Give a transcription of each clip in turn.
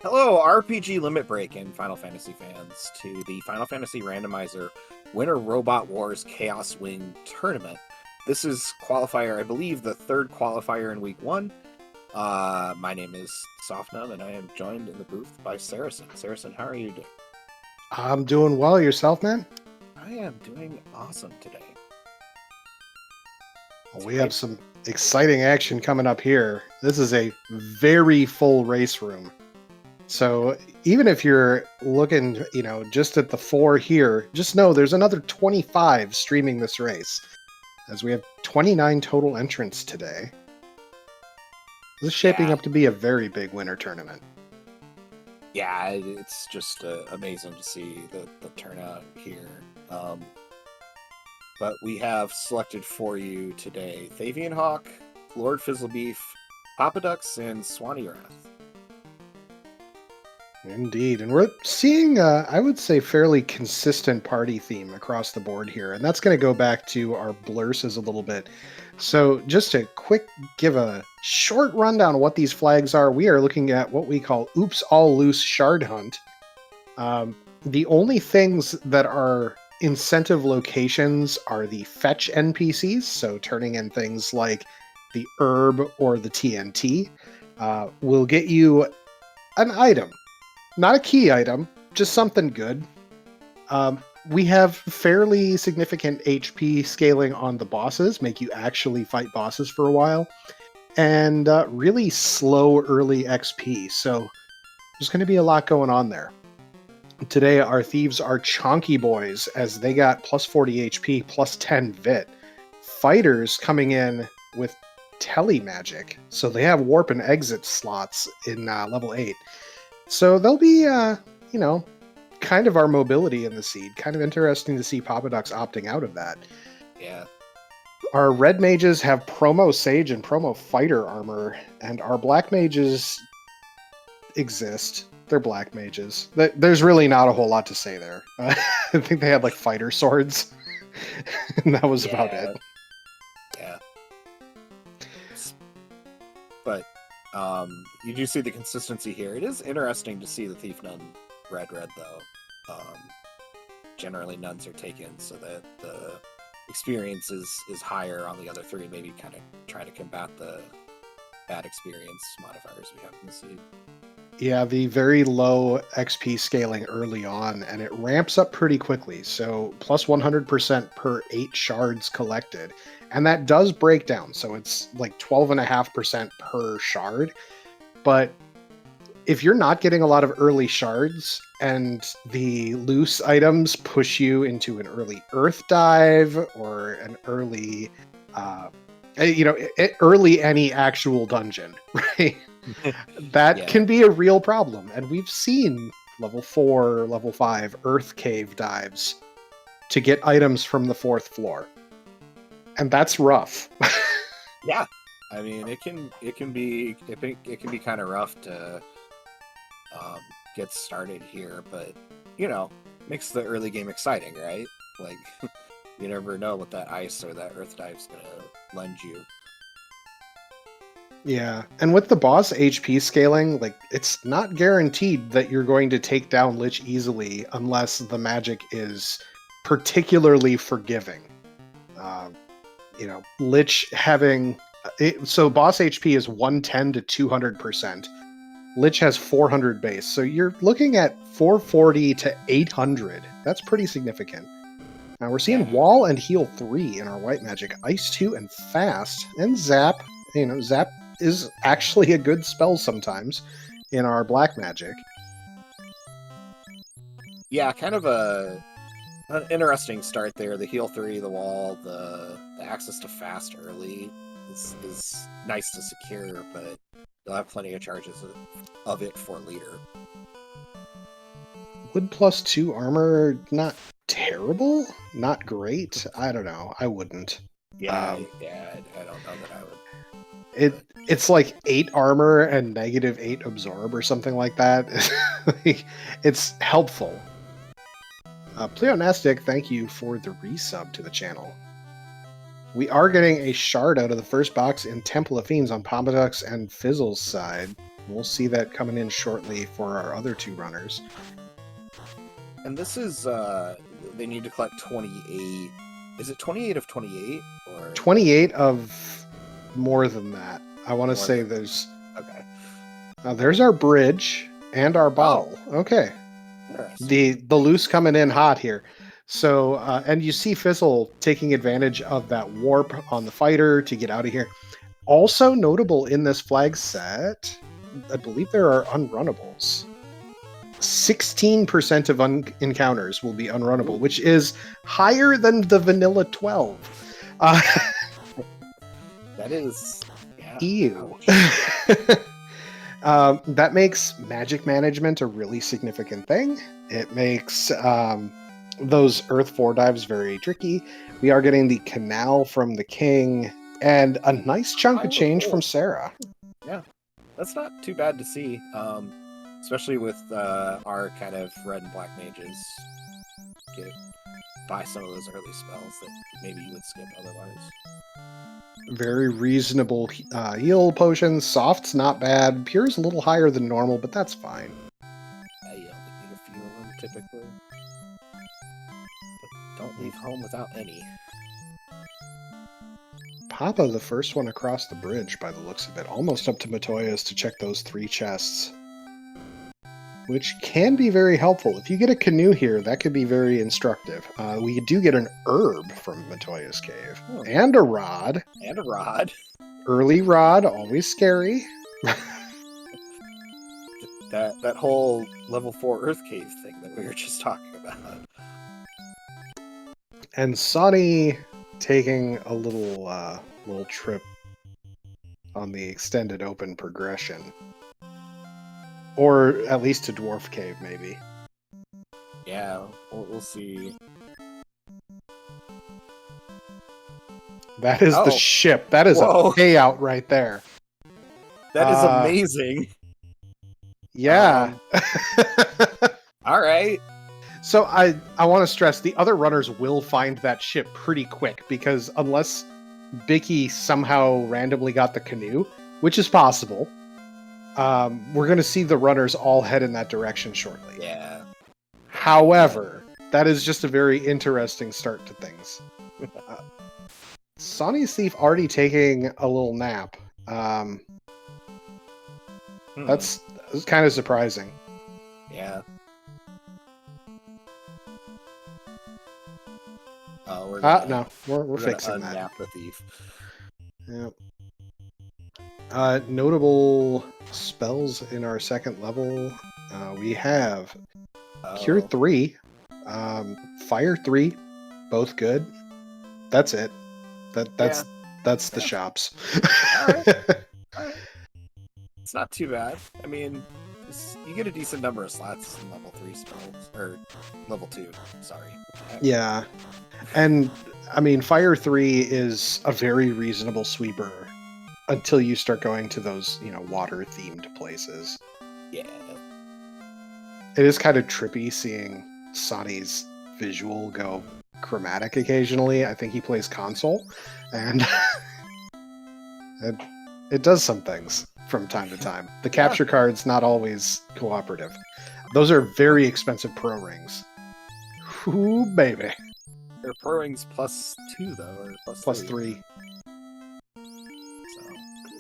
Hello, RPG Limit Break and Final Fantasy fans, to the Final Fantasy Randomizer Winter Robot Wars Chaos Wing Tournament. This is qualifier, I believe, the third qualifier in week one. My name is Softnum, and I am joined in the booth by Saracen. Saracen, how are you doing? I'm doing well. Yourself, man? I am doing awesome today. Well, we have some exciting action coming up here. This is a very full race room. So even if you're looking, just at the 4 here, just know there's another 25 streaming this race, as we have 29 total entrants today. This is shaping up to be a very big winter tournament. Yeah, it's just amazing to see the turnout here. But we have selected for you today Thavian Hawk, Lord Fizzlebeef, Papadux, and Swanee Wrath. Indeed. And we're seeing, I would say, fairly consistent party theme across the board here. And that's going to go back to our blurses a little bit. So just to give a short rundown of what these flags are, we are looking at what we call Oops All Loose Shard Hunt. The only things that are incentive locations are the fetch NPCs, so turning in things like the herb or the TNT will get you an item. Not a key item, just something good. We have fairly significant HP scaling on the bosses, make you actually fight bosses for a while, and really slow early XP, so there's going to be a lot going on there. Today, our thieves are Chonky Boys, as they got plus 40 HP, plus 10 Vit. Fighters coming in with Tele Magic, so they have warp and exit slots in level 8. So they'll be, kind of our mobility in the seed. Kind of interesting to see Papadux opting out of that. Yeah. Our red mages have promo Sage and promo Fighter armor, and our black mages exist. They're black mages. There's really not a whole lot to say there. I think they had like fighter swords, and that was about it. Yeah. But you do see the consistency here. It is interesting to see the Thief Nun red, though. Generally, nuns are taken so that the experience is higher on the other three. Maybe kind of try to combat the bad experience modifiers we have in the seed. Yeah, the very low XP scaling early on, and it ramps up pretty quickly. So plus 100% per 8 shards collected. And that does break down. So it's like 12.5% per shard. But if you're not getting a lot of early shards and the loose items push you into an early earth dive or an early, early any actual dungeon, right? That can be a real problem. And we've seen level 4, level 5 earth cave dives to get items from the 4th floor. And that's rough. Yeah. I mean, it can be kind of rough to get started here, but makes the early game exciting, right? Like you never know what that ice or that earth dive's gonna lend you. Yeah, and with the boss HP scaling, like it's not guaranteed that you're going to take down Lich easily unless the magic is particularly forgiving. Lich having so boss HP is 110 to 200%. Lich has 400 base, so you're looking at 440 to 800. That's pretty significant. Now we're seeing Wall and Heal 3 in our white magic, Ice 2 and Fast, and Zap. Zap is actually a good spell sometimes in our black magic. Yeah, kind of an interesting start there. The Heal 3, the Wall, the access to Fast early is nice to secure, but you'll have plenty of charges of it for leader. Wood plus 2 armor, not terrible, not great. I don't know. I wouldn't. I don't know that I would. It's like 8 armor and negative 8 absorb or something like that. It's helpful. Pleonastic, thank you for the resub to the channel. We are getting a shard out of the first box in Temple of Fiends on Papadux and Fizzle's side. We'll see that coming in shortly for our other two runners. And this is, they need to collect 28. Is it 28 of 28? Or 28 of more than that. I want to say there's... Okay. There's our bridge and our bottle. Oh. Okay. The loose coming in hot here. So, and you see Fizzle taking advantage of that warp on the fighter to get out of here. Also notable in this flag set, I believe there are unrunnables. 16% of encounters will be unrunnable, which is higher than the vanilla 12. That is... Yeah. Ew. That makes magic management a really significant thing. It makes those Earth 4 dives very tricky. We are getting the canal from the king and a nice chunk of change from Sarah. Yeah, that's not too bad to see, especially with our kind of red and black mages. Buy some of those early spells that maybe you would skip otherwise. Very reasonable heal potions. Soft's not bad. Pure's a little higher than normal, but that's fine. Yeah, you only need a few of them typically. But don't leave home without any. Papa, the first one across the bridge by the looks of it. Almost up to Matoya's to check those 3 chests. Which can be very helpful. If you get a canoe here, that could be very instructive. We do get an herb from Matoya's cave. Oh. And a rod. And a rod. Early rod, always scary. that whole level 4 Earth Cave thing that we were just talking about. And Sonny taking a little trip on the extended open progression. Or at least to Dwarf Cave, maybe. Yeah, we'll see. That is the ship. That is a payout right there. That is amazing. Yeah. All right. So I want to stress, the other runners will find that ship pretty quick, because unless Bicky somehow randomly got the canoe, which is possible, we're going to see the runners all head in that direction shortly. Yeah. However, that is just a very interesting start to things. Sonny's Thief already taking a little nap. That's kind of surprising. Yeah. No, we're fixing that. Unnap the thief. Yep. Notable spells in our second level. We have Cure 3, Fire 3, both good. That's it. That's the shops. All right. It's not too bad. I mean, you get a decent number of slots in level 3 spells, or level 2. Sorry. Yeah, and I mean, Fire 3 is a very reasonable sweeper. Until you start going to those, water-themed places. Yeah. It is kind of trippy seeing Sonny's visual go chromatic occasionally. I think he plays console, and it does some things from time to time. The capture card's not always cooperative. Those are very expensive pro rings. Ooh, baby. They're pro rings +2, though, or plus 3.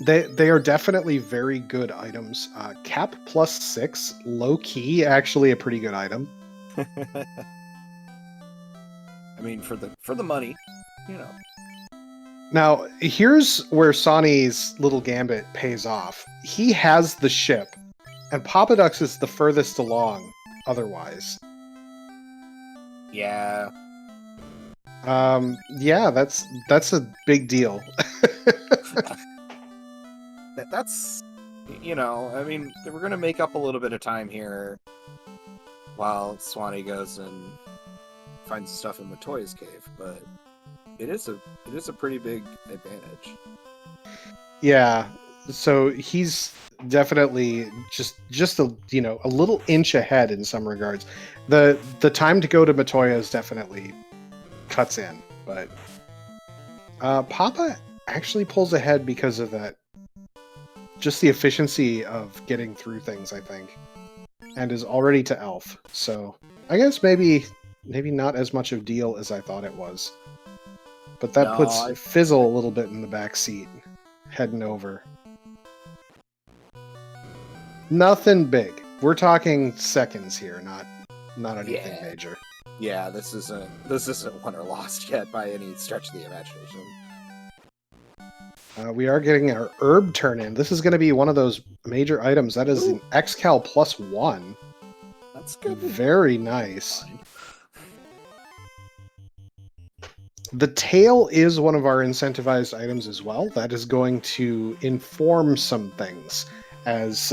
They are definitely very good items. Cap +6, low key, actually a pretty good item. I mean, for the money, Now, here's where Sonny's little gambit pays off. He has the ship, and Papadux is the furthest along otherwise. Yeah. Yeah, that's a big deal. That's, I mean, we're going to make up a little bit of time here while Swanee goes and finds stuff in Matoya's cave, but it is a pretty big advantage. Yeah, so he's definitely just a little inch ahead in some regards. The time to go to Matoya's definitely cuts in, but Papa actually pulls ahead because of that just the efficiency of getting through things, I think. And is already to Elf. So I guess maybe not as much of a deal as I thought it was. But that No, puts Fizzle a little bit in the back seat, heading over. Nothing big. We're talking seconds here, not anything major. Yeah, this isn't won or lost yet by any stretch of the imagination. We are getting our herb turn in. This is going to be one of those major items. That is an XCal +1. That's good. Very nice. The tail is one of our incentivized items as well. That is going to inform some things. As,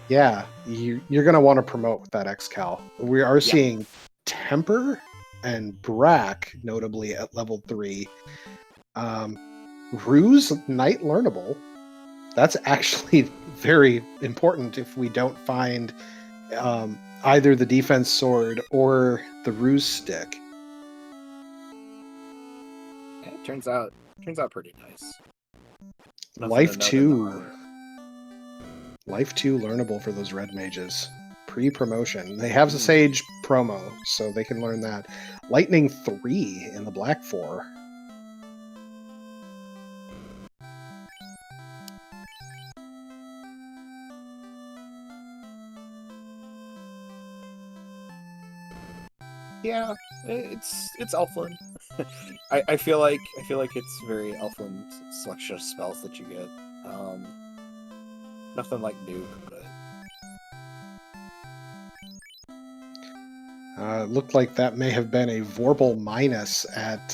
yeah, you're going to want to promote that XCal. We are seeing Temper and Brack, notably at level 3. Ruse Knight Learnable. That's actually very important if we don't find either the defense sword or the ruse stick. Yeah, it turns out pretty nice. Life 2 learnable for those red mages. Pre-promotion. They have the Sage promo, so they can learn that. Lightning 3 in the Black 4. Yeah, it's Elfland. I feel like it's very Elfland selection of spells that you get. Nothing like Nuke, but Looked like that may have been a Vorpal minus at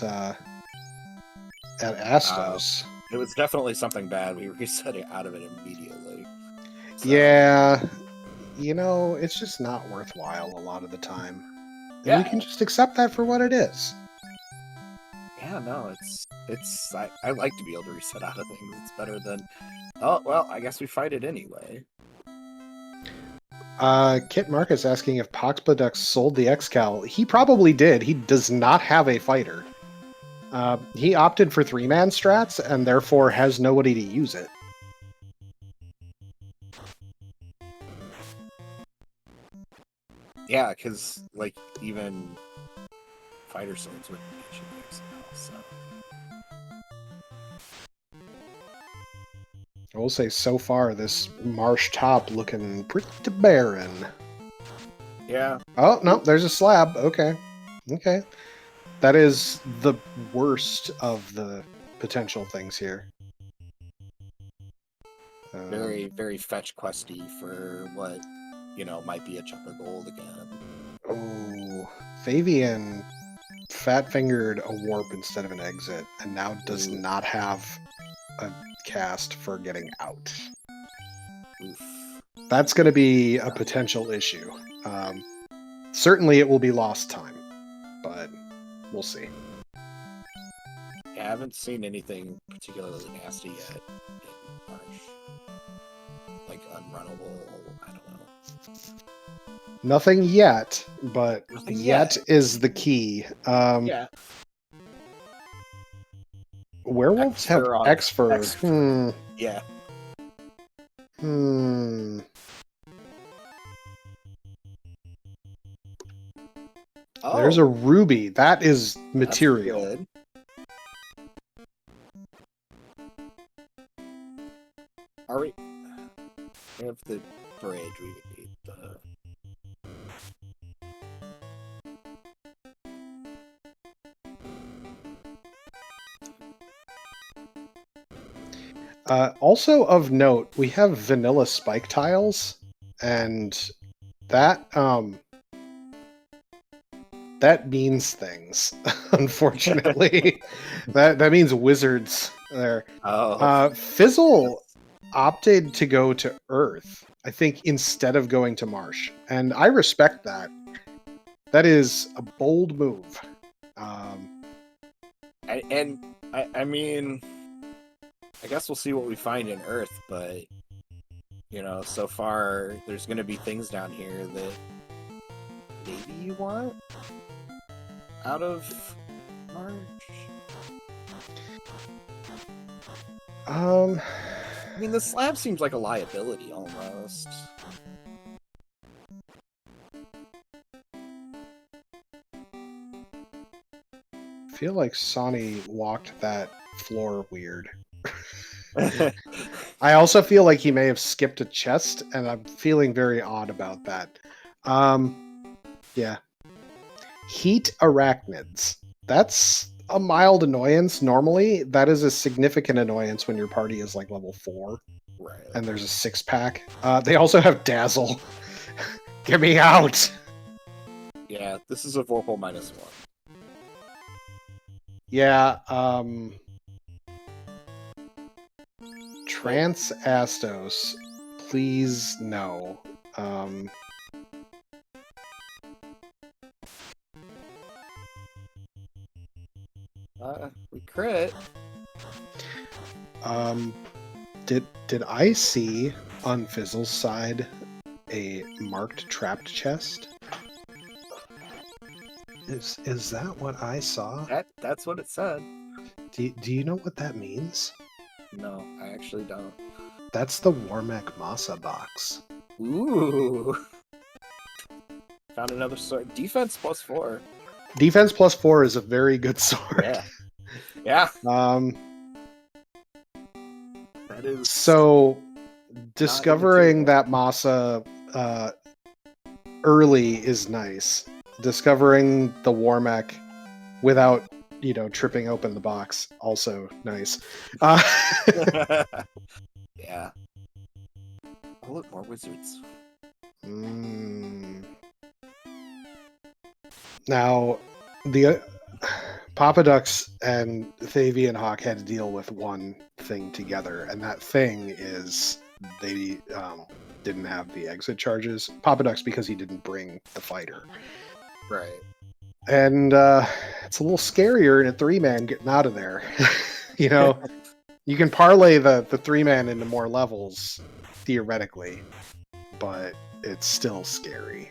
Astos. It was definitely something bad. We reset it out of it immediately. So. Yeah, it's just not worthwhile a lot of the time. And we can just accept that for what it is. Yeah, no, I like to be able to reset out of things. It's better than, oh, well, I guess we fight it anyway. Kit Marcus asking if Poxbladux sold the XCal. He probably did. He does not have a fighter. He opted for 3-man strats and therefore has nobody to use it. Yeah, because, like, even fighter swords wouldn't get you there somehow, so. I will say, so far, this marsh top looking pretty barren. Yeah. Oh, no, there's a slab. Okay. That is the worst of the potential things here. Very, very fetch questy for what, might be a chunk of gold again. Oh, Fabian fat-fingered a warp instead of an exit, and now does not have a cast for getting out. Oof. That's going to be a potential issue. Certainly it will be lost time, but we'll see. Yeah, I haven't seen anything particularly nasty yet in March. Like unrunnable, I don't know. Nothing yet, but Nothing yet is the key. Yeah. Werewolves have X-Fur. Yeah. Oh, there's a ruby. That is material. That's good. Are we have the bridge? We would need the. Also of note, we have vanilla spike tiles, and that means things. Unfortunately, that means wizards there. Oh. Fizzle opted to go to Earth, I think, instead of going to Marsh, and I respect that. That is a bold move. I mean, I guess we'll see what we find in Earth, but so far there's going to be things down here that maybe you want out of March. I mean, the slab seems like a liability almost. I feel like Sonny walked that floor weird. I also feel like he may have skipped a chest, and I'm feeling very odd about that. Yeah. Heat arachnids. That's a mild annoyance normally. That is a significant annoyance when your party is like level 4 Right. and there's a 6-pack. They also have Dazzle. Get me out! Yeah, this is a Vorpal -1. Yeah, Trance Astos. Please, no. We crit. Did I see on Fizzle's side a marked trapped chest? Is that what I saw? That's what it said. Do you know what that means? No, I actually don't. That's the Warmech Masa box. Ooh. Found another sword. Defense +4. Defense +4 is a very good sword. Yeah. Yeah. That is So discovering that Masa early is nice. Discovering the Warmech without, tripping open the box, also nice. Yeah. Oh, look, more wizards. Now, the Papadux and Thavi and Hawk had to deal with one thing together, and that thing is they didn't have the exit charges. Papadux because he didn't bring the fighter. Right. And it's a little scarier in a 3-man getting out of there. You can parlay the 3-man into more levels, theoretically, but it's still scary.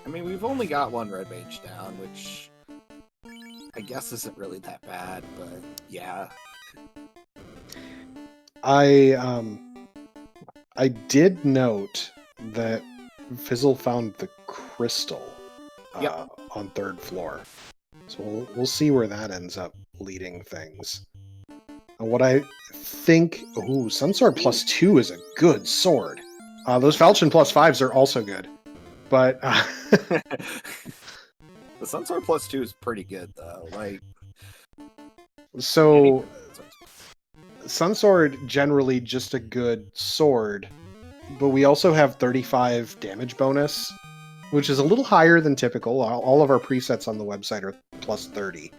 I mean, we've only got one red mage down, which I guess isn't really that bad, but yeah. I did note that Fizzle found the crystal on 3rd floor. So we'll see where that ends up leading things. And what I think... Ooh, Sunsword +2 is a good sword. Those Falchion +5s are also good. But... The Sunsword +2 is pretty good, though. So... Sunsword, generally just a good sword. But we also have 35 damage bonus, which is a little higher than typical. All of our presets on the website are +30.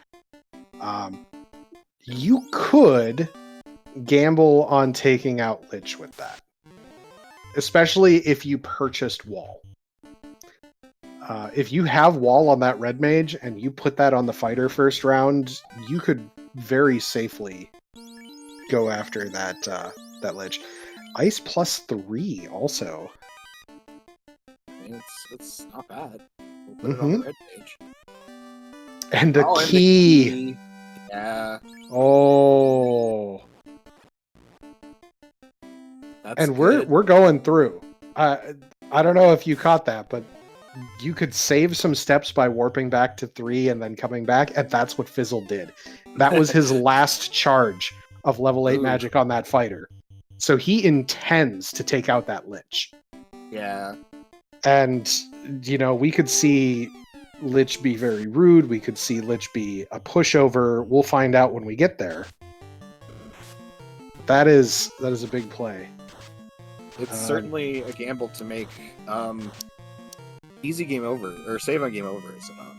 You could gamble on taking out Lich with that, especially if you purchased Wall. If you have Wall on that Red Mage and you put that on the fighter first round, you could very safely go after that Lich. Ice +3 also. I mean, it's not bad. We'll put it on the red page. And a key. Yeah. Oh. That's and good. we're going through. I don't know if you caught that, but you could save some steps by warping back to 3 and then coming back, and that's what Fizzle did. That was his last charge of level 8 magic on that fighter. So he intends to take out that Lich. Yeah. And, we could see Lich be very rude. We could see Lich be a pushover. We'll find out when we get there. That is a big play. It's certainly a gamble to make. Easy game over, or save on game over, is it not?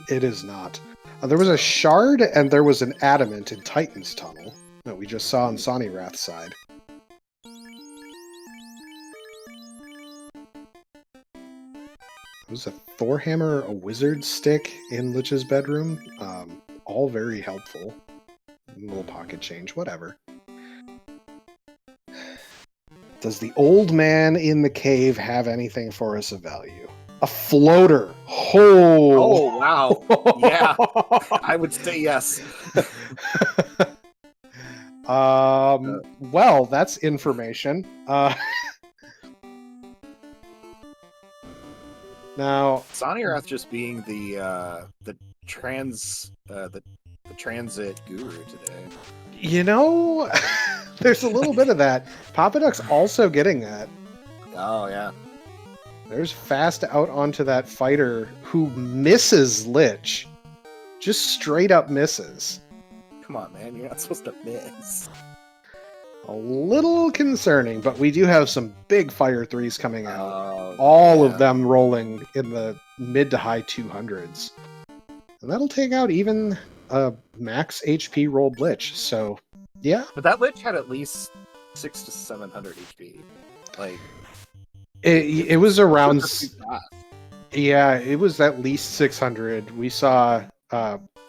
It is not. There was a shard and there was an adamant in Titan's Tunnel that we just saw on Sonny Wrath's side. There was a Thor hammer, a wizard stick in Lich's bedroom. All very helpful. A little pocket change, whatever. Does the old man in the cave have anything for us of value? A floater. Oh wow. Yeah. I would say yes. Well, that's information. Now, Sonirath just being the transit guru today. you know, there's a little bit of that. Papa Duck's also getting that. Oh yeah. There's fast out onto that fighter who misses Lich. Just straight up misses. Come on, man. You're not supposed to miss. A little concerning, but we do have some big fire threes coming out. All of them rolling in the mid to high 200s. And that'll take out even a max HP rolled Lich. So, yeah. But that Lich had at least 600 to 700 HP. Like, it was around... fast. Yeah, it was at least 600. We saw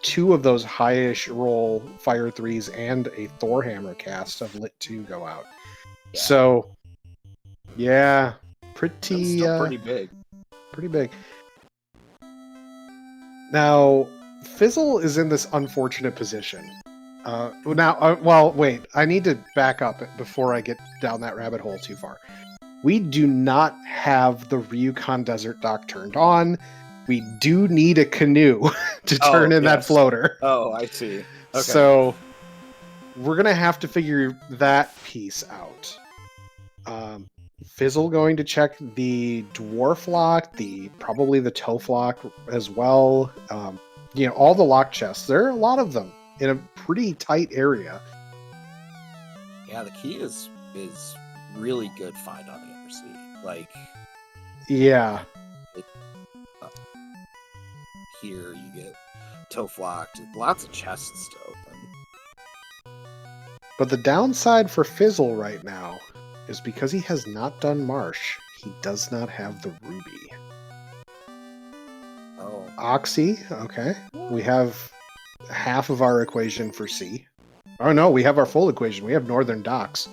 2 of those high-ish roll fire threes and a Thor hammer cast of Lit 2 go out. Yeah. So, yeah, pretty big. Pretty big. Now, Fizzle is in this unfortunate position. Wait, I need to back up before I get down that rabbit hole too far. We do not have the Ryukon Desert Dock turned on. We do need a canoe to turn in that floater. Oh, I see. Okay. So we're going to have to figure that piece out. Fizzle going to check the dwarf lock, probably the Toph lock as well. All the lock chests. There are a lot of them in a pretty tight area. Yeah, the key is really good find on the Undersea. Like, yeah. Here you get Toph locked. Lots of chests to open. But the downside for Fizzle right now is because he has not done Marsh, he does not have the Ruby. Oh. Oxy, okay. We have half of our equation for C. Oh no, we have our full equation. We have Northern Docks.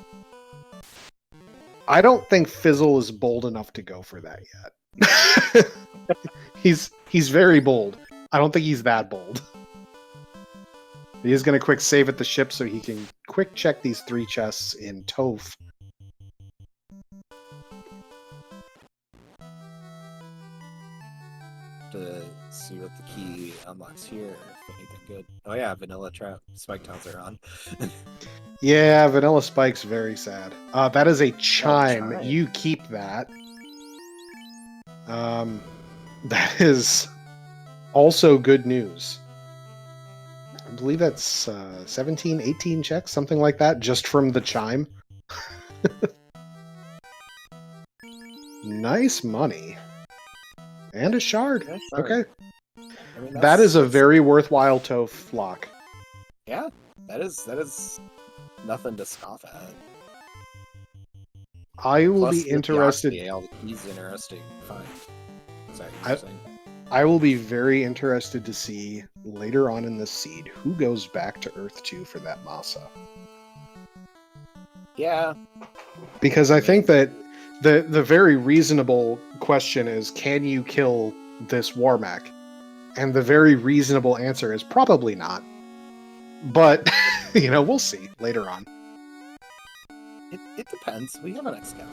I don't think Fizzle is bold enough to go for that yet. He's very bold. I don't think he's that bold. He is going to quick save at the ship so he can quick check these 3 chests in Toph. To see what the key unlocks here, if anything good. Oh yeah, Vanilla Trap Spike Towns are on. Yeah, Vanilla Spike's very sad. That is a chime. Chime. You keep that. That is also good news. I believe that's 17, 18 checks, something like that, just from the chime. Nice money. And a shard. Yeah, shard. Okay. I mean, that is a very worthwhile Toph lock. Yeah, that is nothing to scoff at. I will Plus, be interested. The key's interesting. Fine. Sorry, I will be very interested to see later on in this seed who goes back to Earth 2 for that Masa. Yeah. Because I think that the very reasonable question is, can you kill this Warmech? And the very reasonable answer is probably not. But, we'll see later on. It depends. We have an Excalibur.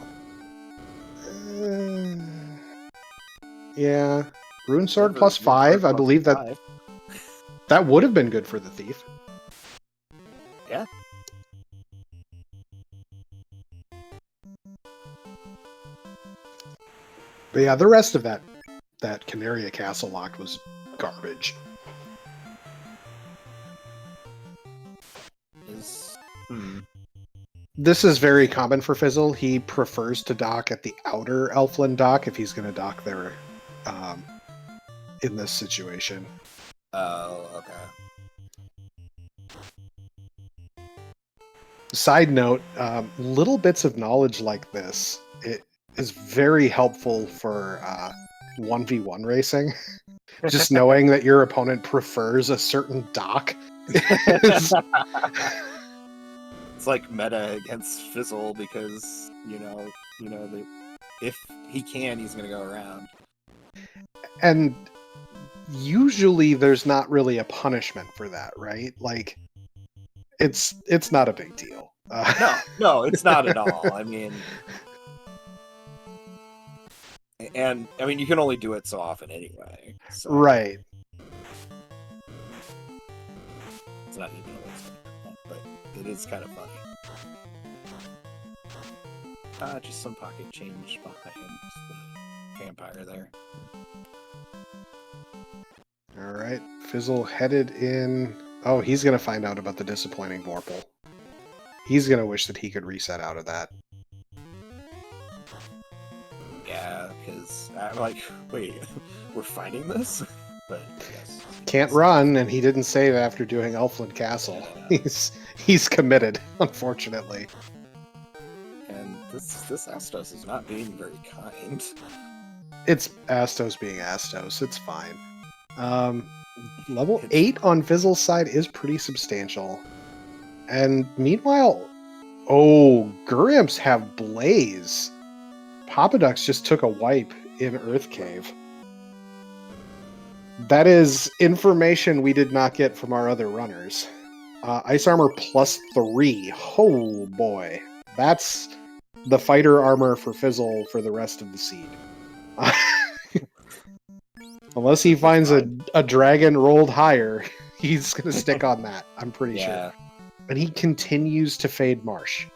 Yeah. Rune Sword plus 5, I believe that would have been good for the Thief. Yeah. But yeah, the rest of that Canaria Castle lock was garbage. This is very common for Fizzle. He prefers to dock at the outer Elfland dock if he's going to dock there in this situation. Oh, okay. Side note, little bits of knowledge like this, it is very helpful for 1v1 racing. Just knowing that your opponent prefers a certain dock. It's like meta against Fizzle because, if he can, he's going to go around. And usually there's not really a punishment for that, right? Like, It's not a big deal. No, it's not at all. I mean, and I mean, you can only do it so often anyway. So Right. it's not even always fun, but it is kind of funny. Just some pocket change behind the vampire there. All right. Fizzle headed in. Oh, he's going to find out about the disappointing Vorpal. He's going to wish that he could reset out of that. Yeah, because I'm like, wait, we're fighting this? But yes. Can't run, and he didn't save after doing Elfland Castle. Yeah. He's committed, unfortunately. And this Astos is not being very kind. It's Astos being Astos. It's fine. Level 8 on Fizzle's side is pretty substantial. And meanwhile, Gurimps have Blaze. Papadux just took a wipe in Earth Cave. That is information we did not get from our other runners. Ice armor +3. Oh boy. That's the fighter armor for Fizzle for the rest of the seed. Unless he finds a dragon rolled higher, he's going to stick on that, I'm pretty sure. And he continues to fade Marsh.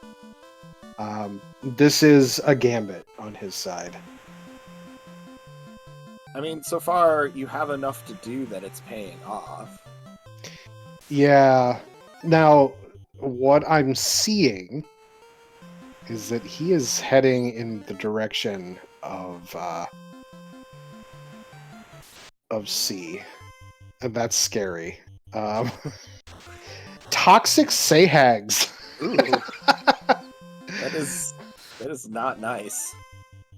This is a gambit on his side. I mean, so far, you have enough to do that it's paying off. Yeah. Now, what I'm seeing is that he is heading in the direction of C. And that's scary. Toxic Sahags. Ooh. That is not nice.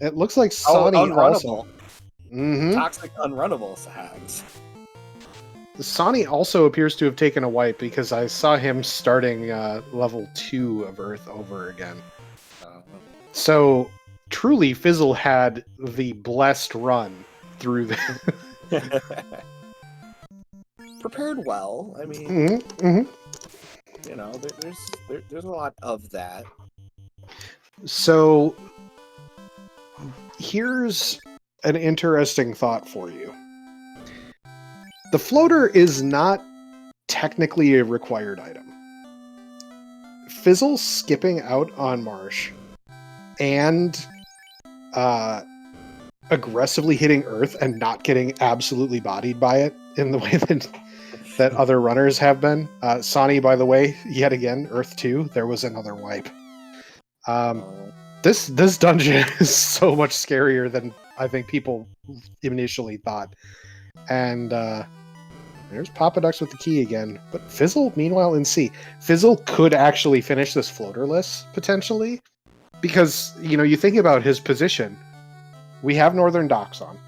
It looks like Sonny also. Mm-hmm. Toxic unrunnable Sahags. Sonny also appears to have taken a wipe because I saw him starting level 2 of Earth over again. So truly, Fizzle had the blessed run through the. Prepared well. I mean, you know, there's a lot of that. So here's an interesting thought for you. The floater is not technically a required item. Fizzle skipping out on Marsh and aggressively hitting Earth and not getting absolutely bodied by it in the way that other runners have been. Sonny, by the way, yet again, Earth 2, there was another wipe. This dungeon is so much scarier than I think people initially thought. And there's Papadux with the key again. But Fizzle, meanwhile, in C. Fizzle could actually finish this floaterless, potentially. Because, you know, you think about his position. We have Northern Docks on.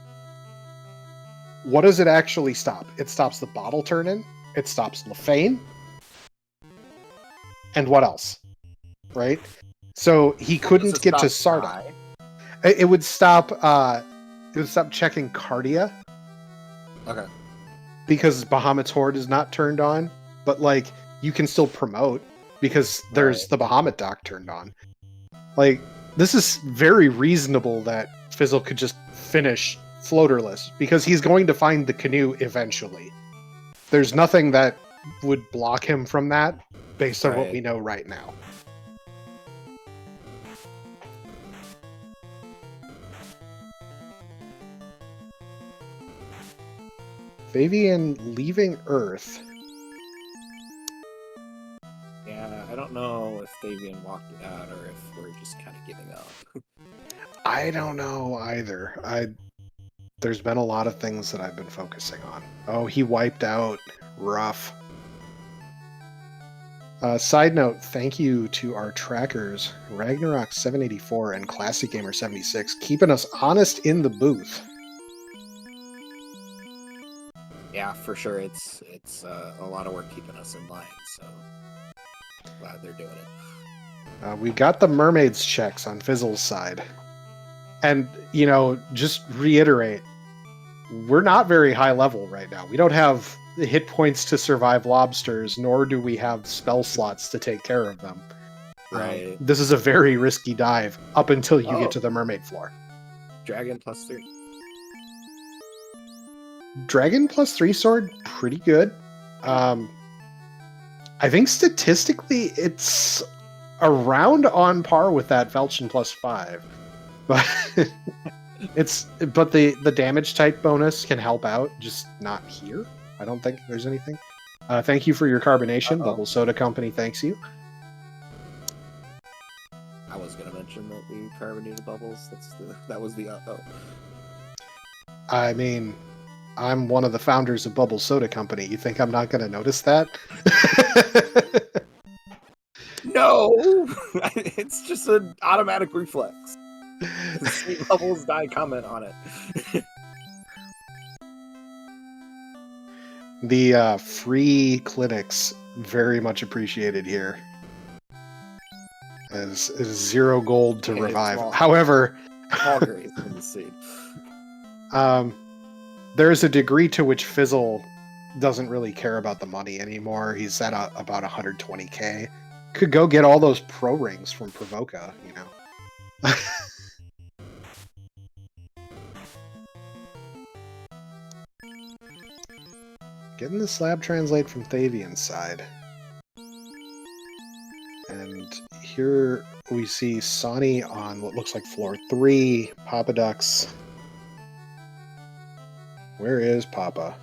What does it actually stop? It stops the bottle turn-in. It stops Lefane. And what else? Right? So he couldn't get to Sarda. It would stop checking Cardia. Okay. Because Bahamut's Horde is not turned on. But like you can still promote because there's the Bahamut dock turned on. Like, this is very reasonable that Fizzle could just finish floaterless because he's going to find the canoe eventually. There's nothing that would block him from that based on what we know right now. Fabian leaving Earth. Yeah, I don't know if Fabian walked it out or if we're just kind of giving up. I don't know either. There's been a lot of things that I've been focusing on. Oh, he wiped out. Rough. Side note, thank you to our trackers, Ragnarok784 and Classic Gamer76, keeping us honest in the booth. Yeah, for sure. It's a lot of work keeping us in line, so glad they're doing it. We got the mermaids checks on Fizzle's side. And, you know, just reiterate, we're not very high level right now. We don't have hit points to survive lobsters, nor do we have spell slots to take care of them. Right. This is a very risky dive up until you get Oh. to the mermaid floor. Dragon +3. Dragon +3 sword, pretty good. I think statistically it's around on par with that Falchion +5, but but the damage type bonus can help out, just not here. I don't think there's anything. Thank you for your carbonation. Bubble Soda Company thanks you. I was gonna mention that we carbonated bubbles. That was the uh-oh. I mean, I'm one of the founders of Bubble Soda Company. You think I'm not going to notice that? No! It's just an automatic reflex. See Bubbles die comment on it. The free clinics, very much appreciated here. As 0 gold to revive. However, small grace in the seed. There's a degree to which Fizzle doesn't really care about the money anymore. He's at about 120k. Could go get all those pro rings from Provoca, you know. Getting the slab translate from Thavian's side. And here we see Sonny on what looks like floor 3, Papa Ducks. Where is Papa?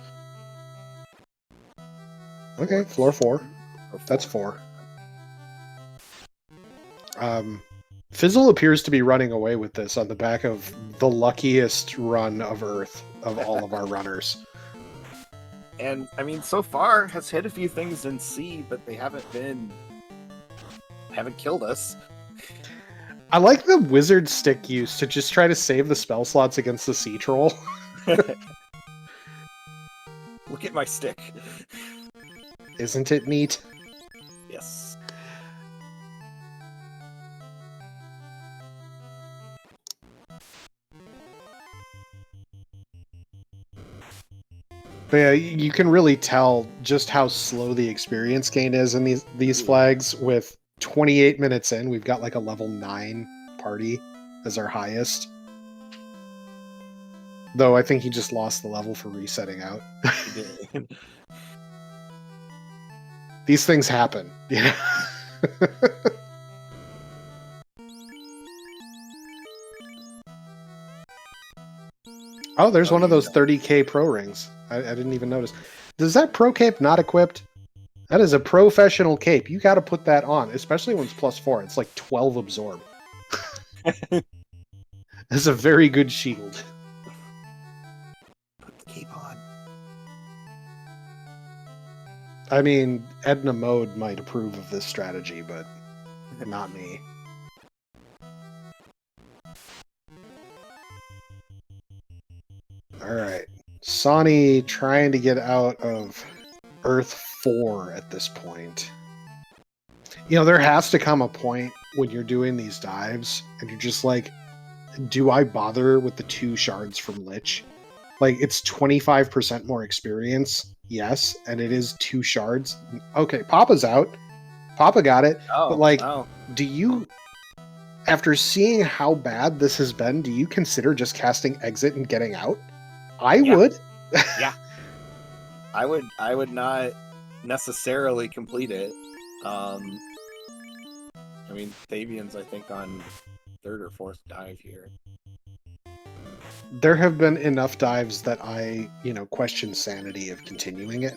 Okay, floor 4. That's 4. Fizzle appears to be running away with this on the back of the luckiest run of Earth of all of our runners. And, I mean, so far has hit a few things in C, but they haven't killed us. I like the wizard stick use to just try to save the spell slots against the sea troll. Look at my stick. Isn't it neat? Yes. But yeah, you can really tell just how slow the experience gain is in these flags. With 28 minutes in, we've got like a level 9 party as our highest. Though I think he just lost the level for resetting out. These things happen. Yeah. Oh, there's one of those 30k pro rings. I didn't even notice. Does that pro cape not equipped? That is a professional cape. You got to put that on, especially when it's +4. It's like 12 absorb. It's a very good shield. Put the cape on. I mean, Edna Mode might approve of this strategy, but not me. Alright. Sonny trying to get out of Earth 4 at this point. You know, there has to come a point when you're doing these dives and you're just like, do I bother with the 2 shards from Lich? Like, it's 25% more experience, yes, and it is 2 shards. Okay, Papa's out. Papa got it. Oh, but, like, wow. Do you, after seeing how bad this has been, do you consider just casting Exit and getting out? I would. Yeah. I would not necessarily complete it. I mean, Thavian's, I think, on 3rd or 4th dive here. There have been enough dives that I, question sanity of continuing it.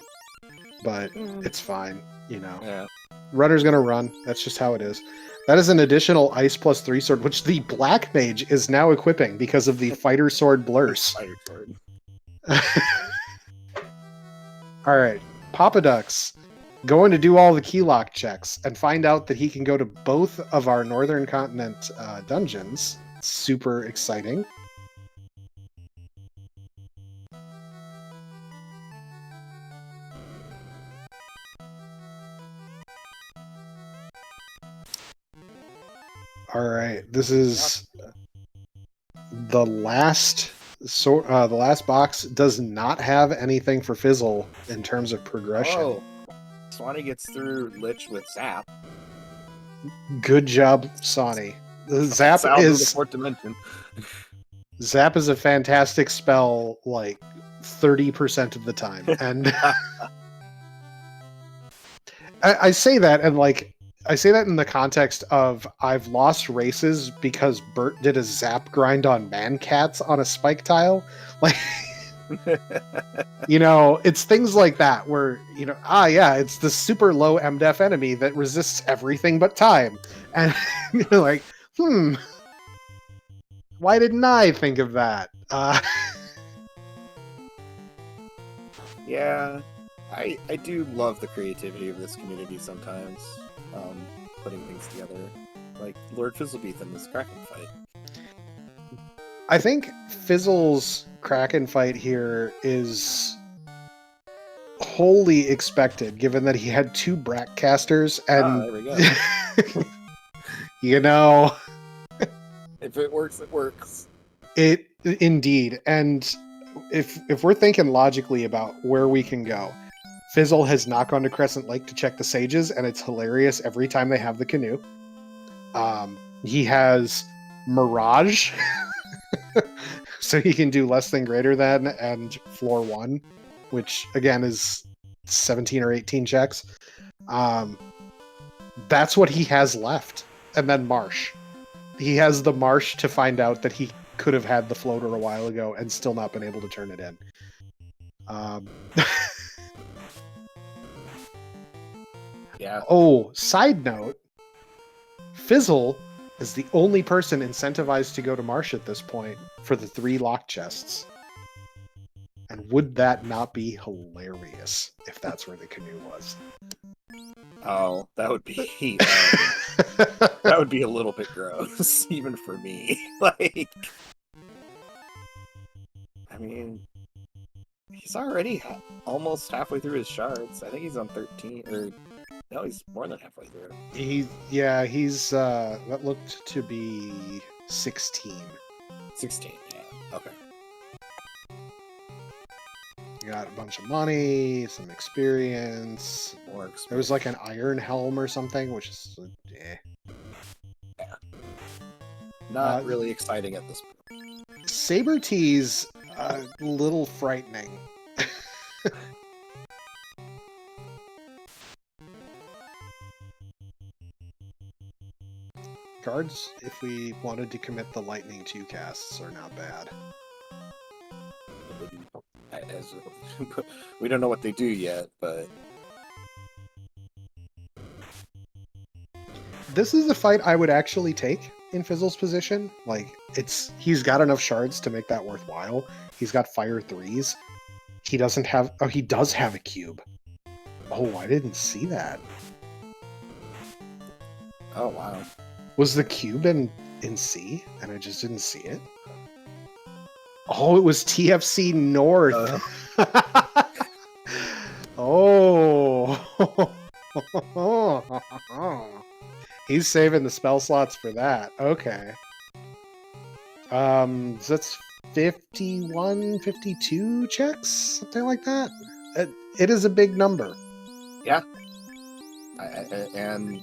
But it's fine, Yeah. Runner's gonna run. That's just how it is. That is an additional Ice +3 sword, which the Black Mage is now equipping because of the Fighter Sword Blurs. Fighter Sword. Alright, Papa Ducks going to do all the keylock checks and find out that he can go to both of our Northern Continent dungeons. Super exciting. Alright, this is the last So the last box does not have anything for Fizzle in terms of progression. Oh, Swanee gets through Lich with Zap. Good job, Sonny. It's out of the fourth dimension. Zap is a fantastic spell, like 30% of the time, and I say that, and like I say that in the context of I've lost races because Bert did a Zap grind on Mancats on a spike tile, like. It's things like that where, yeah, it's the super low MDef enemy that resists everything but time. And you're like, why didn't I think of that? Yeah, I do love the creativity of this community sometimes, putting things together. Like Lord Fizzlebeath in this Kraken fight. I think Fizzle's Kraken fight here is wholly expected, given that he had 2 Brack casters, and there we go. If it works, it works. It indeed, and if we're thinking logically about where we can go, Fizzle has not gone to Crescent Lake to check the sages, and it's hilarious every time they have the canoe. He has Mirage. So he can do less than greater than and floor 1, which again is 17 or 18 checks. That's what he has left. And then Marsh. He has the Marsh to find out that he could have had the floater a while ago and still not been able to turn it in. Yeah. Oh, side note, Fizzle is the only person incentivized to go to Marsh at this point for the 3 lock chests. And would that not be hilarious if that's where the canoe was? Oh, that would be that would be a little bit gross, even for me. Like, I mean, he's already almost halfway through his shards. I think he's on 13, or no, he's more than halfway through. He's that looked to be 16. 16, yeah. Okay. Got a bunch of money, some experience. More experience. There was like an iron helm or something, which is Yeah. Not really exciting at this point. Saber Tea's a little frightening. Cards, if we wanted to commit the Lightning 2 casts, are not bad. We don't know what they do yet, but this is a fight I would actually take in Fizzle's position. Like, he's got enough shards to make that worthwhile. He's got fire 3s. He doesn't have... Oh, he does have a cube. Oh, I didn't see that. Oh, wow. Was the cube in C, and I just didn't see it? Oh, it was TFC North. Oh. He's saving the spell slots for that. Okay. So that's 51, 52 checks? Something like that? It is a big number. Yeah. And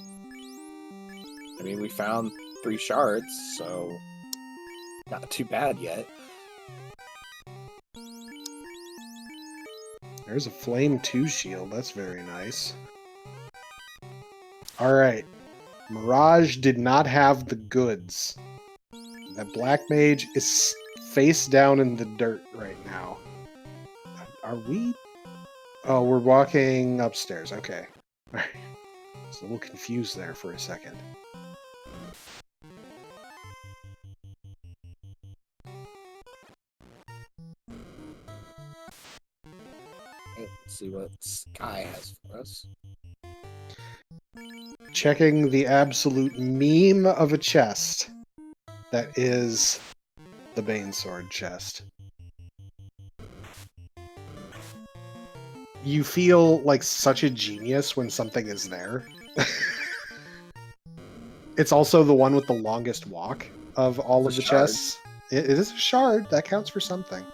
I mean, we found 3 shards, so not too bad yet. There's a Flame 2 shield. That's very nice. Alright. Mirage did not have the goods. That Black Mage is face down in the dirt right now. Are we? Oh, we're walking upstairs. Okay. Alright. I was a little confused there for a second. Let's see what Sky has for us. Checking the absolute meme of a chest. That is the Banesword chest. You feel like such a genius when something is there. It's also the one with the longest walk of all of the chests. It is a shard. That counts for something.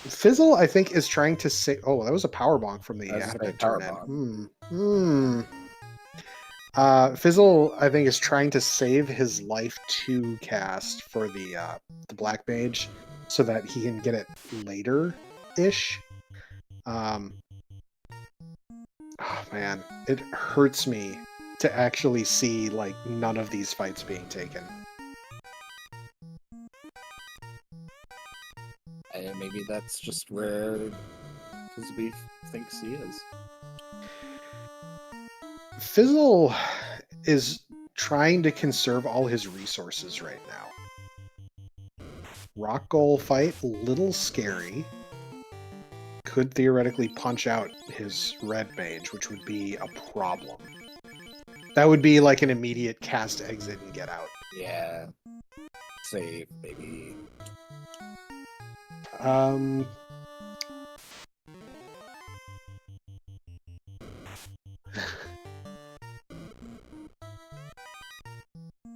Fizzle, I think, is trying to say... Oh, that was a power bonk from the Adamant power turn bomb. Fizzle, I think, is trying to save his life to cast for the Black Mage so that he can get it later-ish. Oh, man. It hurts me to actually see, like, none of these fights being taken. And maybe that's just where Fizzlebeef thinks he is. Fizzle is trying to conserve all his resources right now. Rock Goal fight, a little scary. Could theoretically punch out his red mage, which would be a problem. That would be like an immediate cast, exit, and get out. Yeah. Save, maybe.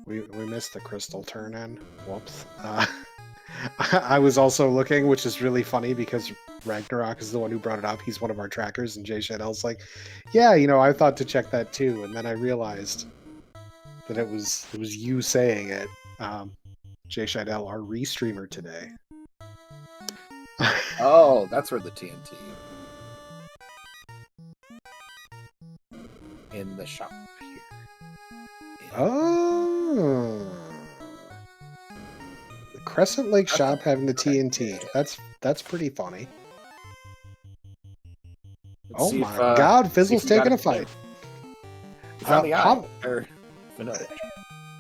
We missed the crystal turn in. Whoops. I was also looking, which is really funny because Ragnarok is the one who brought it up. He's one of our trackers, and Jay Shadell's like, yeah, I thought to check that too, and then I realized that it was you saying it. Jay Shadell, our restreamer today. Oh, that's where the TNT. In the shop here. Yeah. Oh. The Crescent Lake shop having the TNT. That's pretty funny. Oh my god, Fizzle's taking a fight. It's on the eye. Or vanilla.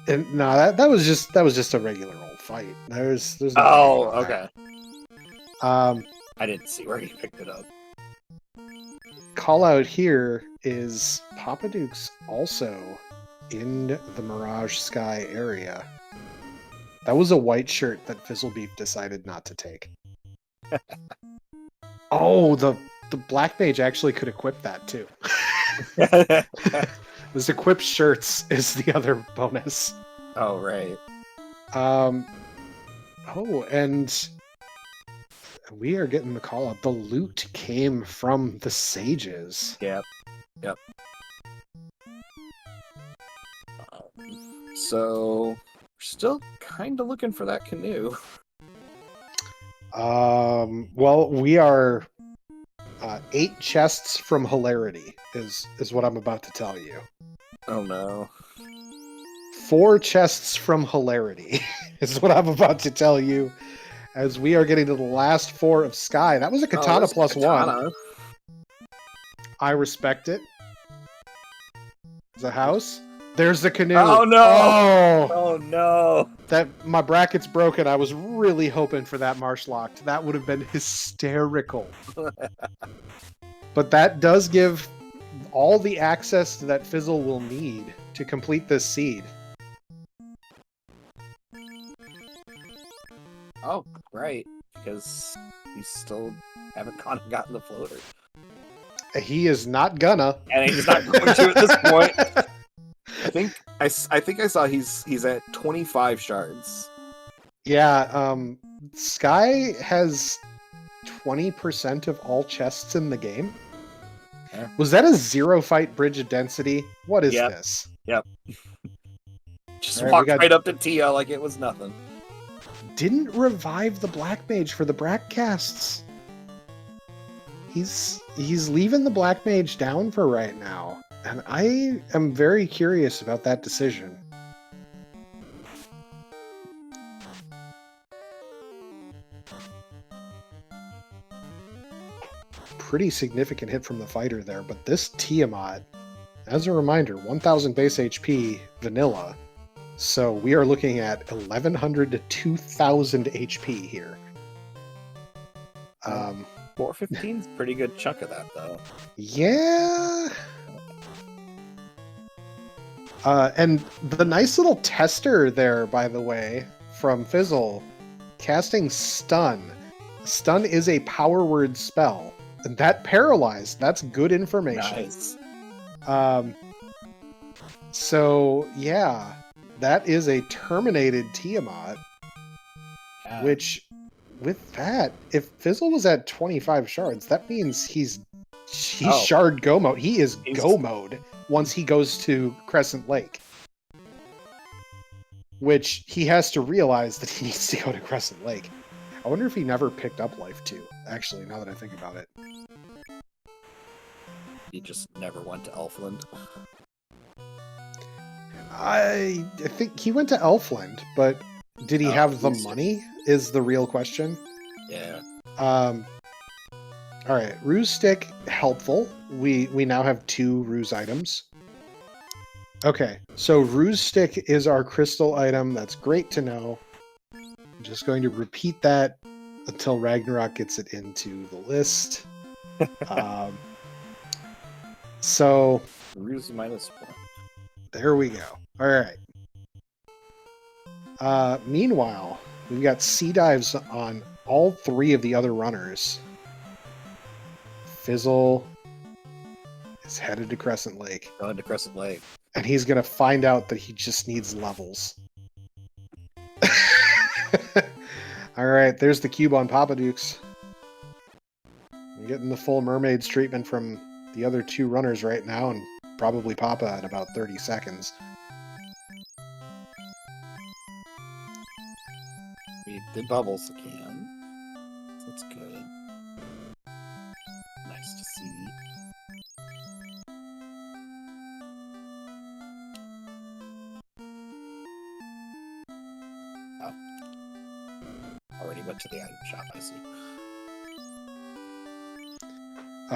And no, that was just a regular old fight. There's no okay. I didn't see where he picked it up. Call out here is Papa Duke's also in the Mirage Sky area. That was a white shirt that Fizzlebeef decided not to take. Oh, the Black Mage actually could equip that too. This equipped shirts is the other bonus. Oh, right. Oh, and we are getting the call out. The loot came from the sages. Yep. So we're still kind of looking for that canoe. Well, we are 8 chests from hilarity is what I'm about to tell you. Oh no. 4 chests from hilarity is what I'm about to tell you, as we are getting to the last 4 of Sky. That was a katana plus katana. 1. I respect it. There's a house. There's the canoe. Oh no! Oh no! That my bracket's broken. I was really hoping for that marsh locked. That would have been hysterical. But that does give all the access that Fizzle will need to complete this seed. Oh, right. Because we still haven't gotten the floater. He is not gonna. And he's not going to at this point. I think I saw he's at 25 shards. Yeah, Sky has 20% of all chests in the game. Yeah. Was that a 0 fight bridge of density? What is this? Yep. Just walked right up to Tia like it was nothing. Didn't revive the Black Mage for the Brackcasts. He's leaving the Black Mage down for right now. And I am very curious about that decision. Pretty significant hit from the fighter there, but this Tiamat, as a reminder, 1000 base HP vanilla. So we are looking at 1100 to 2000 HP here. 415's a pretty good chunk of that, though. Yeah. And the nice little tester there, by the way, from Fizzle, casting Stun. Stun is a power word spell. And that paralyzed, that's good information. Nice. So, yeah, that is a terminated Tiamat. Which, with that, if Fizzle was at 25 shards, that means he's shard go mode. He is go mode once he goes to Crescent Lake. Which he has to realize that he needs to go to Crescent Lake. I wonder if he never picked up Life 2, actually, now that I think about it. He just never went to Elfland. I think he went to Elfland, but did he have the money is the real question. Yeah. Alright, Ruse Stick, helpful. We now have 2 Ruse items. Okay, so Ruse Stick is our crystal item. That's great to know. I'm just going to repeat that until Ragnarok gets it into the list. So Ruse -1. There we go. Alright. Meanwhile, we've got sea dives on all 3 of the other runners. Fizzle is headed to Crescent Lake. Going to Crescent Lake. And he's going to find out that he just needs levels. Alright, there's the cube on Papa Dukes. I'm getting the full Mermaids treatment from the other 2 runners right now, and probably Papa in about 30 seconds. We did bubbles again. That's good. Nice to see. Oh. Already went to the item shop, I see.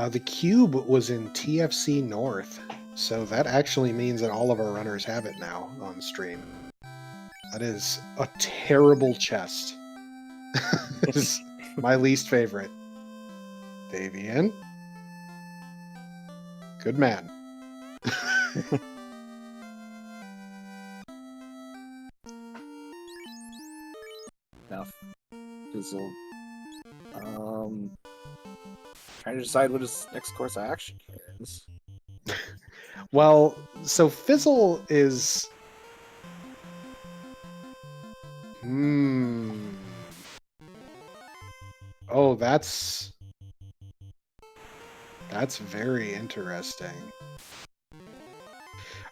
The cube was in TFC North, so that actually means that all of our runners have it now on stream. That is a terrible chest. It is my least favorite. Davian. Good man. Now, Fizzle. Trying to decide what his next course of action is. Well, so Fizzle is... Oh, that's very interesting.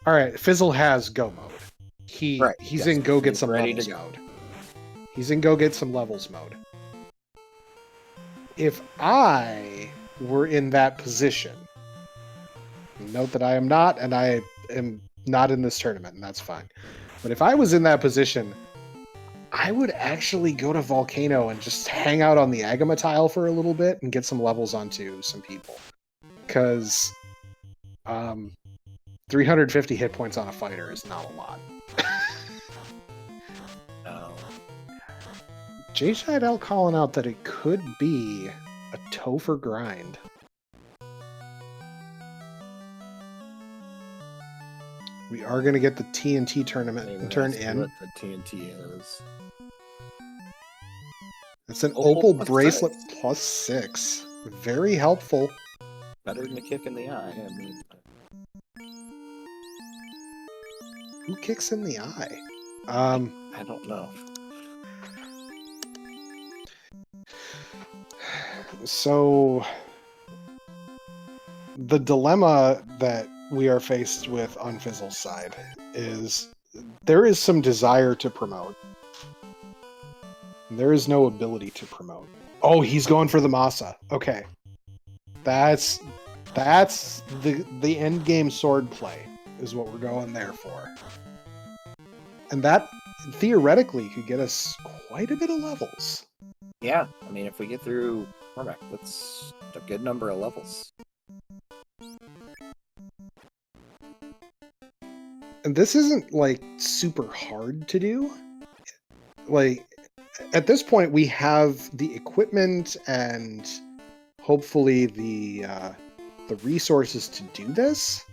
All right, Fizzle has go mode. He's in go get some levels mode. He's in go get some levels mode. If I were in that position, note that I am not, and I am not in this tournament, and that's fine. But if I was in that position, I would actually go to Volcano and just hang out on the Agama tile for a little bit and get some levels onto some people. Because 350 hit points on a fighter is not a lot. No. Jay Scheidel calling out that it could be a Topher grind. We are going to get the TNT tournament and turn in. What the TNT is. It's an Opal bracelet +6. Very helpful. Better than a kick in the eye. I mean, who kicks in the eye? I don't know. So the dilemma that we are faced with on Fizzle's side is there is some desire to promote. There is no ability to promote. Oh, he's going for the Masa. Okay. That's the end game sword play is what we're going there for. And that theoretically could get us quite a bit of levels. Yeah, I mean, if we get through Cormac, that's a good number of levels. And this isn't, like, super hard to do. Like, at this point, we have the equipment and hopefully the resources to do this.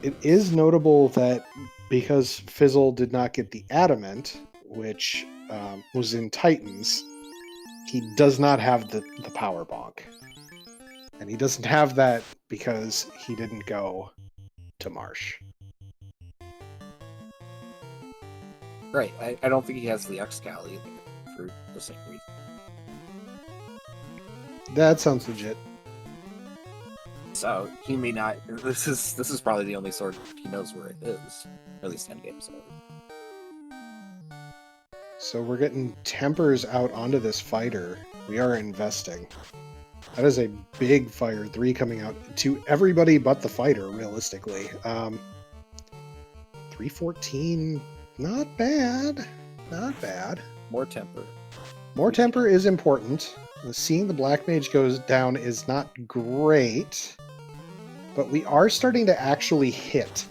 It is notable that because Fizzle did not get the Adamant, which was in Titans, he does not have the Power Bonk. And he doesn't have that because he didn't go to Marsh. Right. I don't think he has the X-Cal either, for the same reason. That sounds legit. So he may not. This is probably the only sword he knows where it is, at least endgame sword. So we're getting tempers out onto this fighter. We are investing. That is a big fire 3 coming out to everybody but the fighter, realistically. 314, not bad. Not bad. More temper. More temper is important. Seeing the Black Mage goes down is not great, but we are starting to actually hit.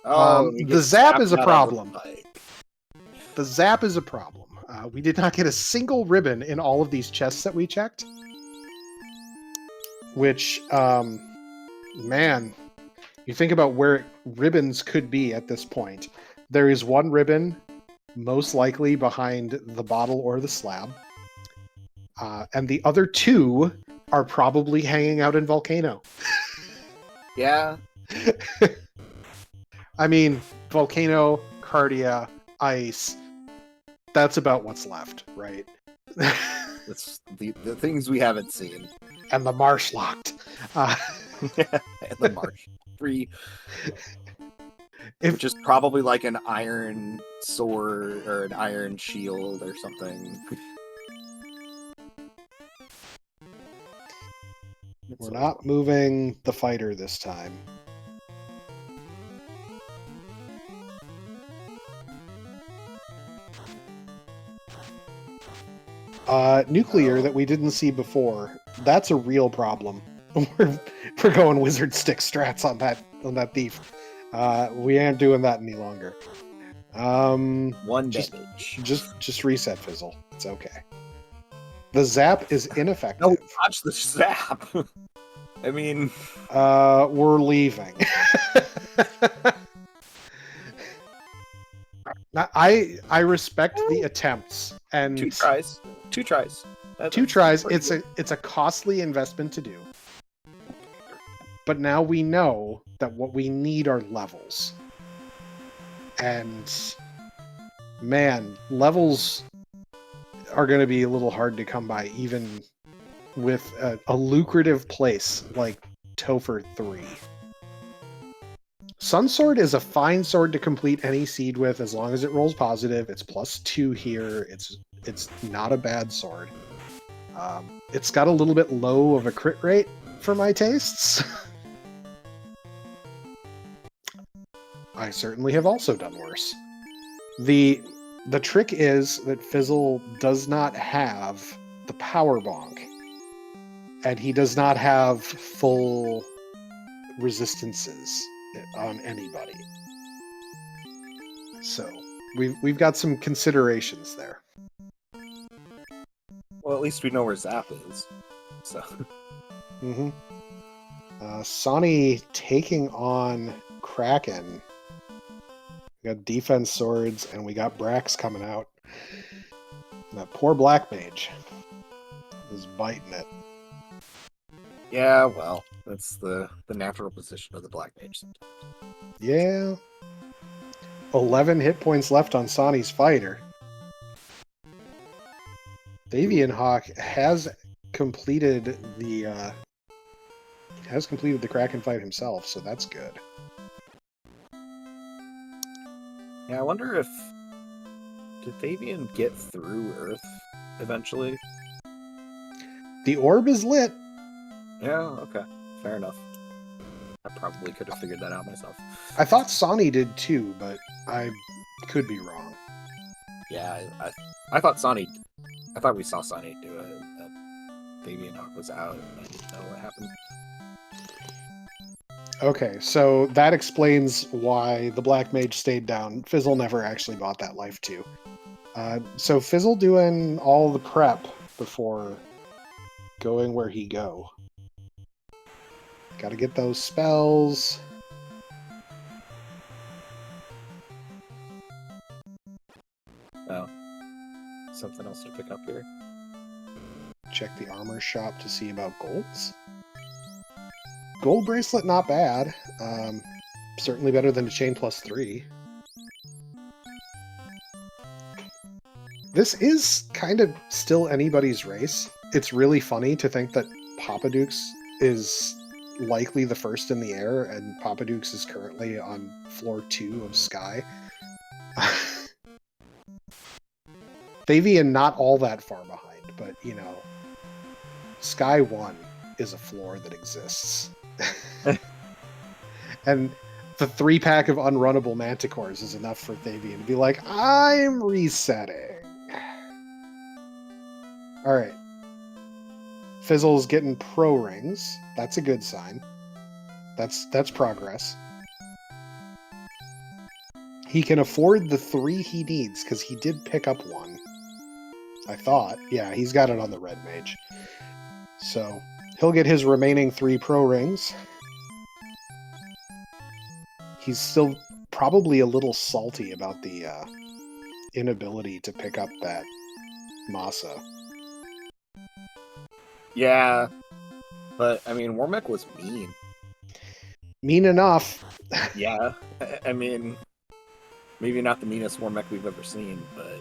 The zap is a problem. The zap is a problem. We did not get a single ribbon in all of these chests that we checked. Which, man, you think about where ribbons could be at this point. There is one ribbon, most likely behind the bottle or the slab. And the other 2 are probably hanging out in Volcano. Yeah. I mean, Volcano, Cardia, Ice, that's about what's left, right? That's the things we haven't seen. And the Marsh locked. And the Marsh. 3. Which is probably like an iron sword or an iron shield or something. We're not moving the fighter this time. Nuclear that we didn't see before. That's a real problem. We're going wizard stick strats on that thief. We aren't doing that any longer. One damage. Just reset Fizzle. It's okay. The zap is ineffective. No, watch the zap. I mean, we're leaving. I respect the attempts and 2 tries. 2 tries. Two tries. It's a costly investment to do. But now we know that what we need are levels. And man, levels are going to be a little hard to come by, even with a lucrative place like Topher 3. Sunsword is a fine sword to complete any seed with as long as it rolls positive. It's +2 here. It's not a bad sword. It's got a little bit low of a crit rate for my tastes. I certainly have also done worse. The trick is that Fizzle does not have the power bonk. And he does not have full resistances on anybody. So we've got some considerations there. Well, at least we know where Zap is. So. Mm-hmm. Sonny taking on Kraken. We got defense swords, and we got Brax coming out. And that poor Black Mage is biting it. Yeah, well, that's the natural position of the Black Mage sometimes. Yeah. 11 hit points left on Sonny's fighter. Davian Hawk has completed the Kraken fight himself, so that's good. Yeah, I wonder if did Fabian get through Earth eventually? The orb is lit. Yeah, okay. Fair enough. I probably could have figured that out myself. I thought Sonny did too, but I could be wrong. Yeah, I thought Sonny... I thought we saw Sonny do it. Fabian Hawk was out, and I didn't know what happened. Okay, so that explains why the Black Mage stayed down. Fizzle never actually bought that life too. So Fizzle doing all the prep before going where he go. Gotta get those spells. Oh. Something else to pick up here. Check the armor shop to see about golds. Gold bracelet, not bad. Certainly better than a chain +3. This is kind of still anybody's race. It's really funny to think that Papa Dukes is likely the first in the air, and Papa Dukes is currently on floor 2 of Sky. Fabian not all that far behind, but, you know, Sky 1 is a floor that exists. And the 3-pack of unrunnable Manticores is enough for Fabian to be like, I'm resetting. Alright. Fizzle's getting pro rings. That's a good sign. That's progress. He can afford the 3 he needs, because he did pick up 1. I thought. Yeah, he's got it on the red mage. So, he'll get his remaining 3 pro rings. He's still probably a little salty about the inability to pick up that Masa. Yeah, but I mean, Wormek was mean. Mean enough. Yeah, I mean, maybe not the meanest Wormek we've ever seen, but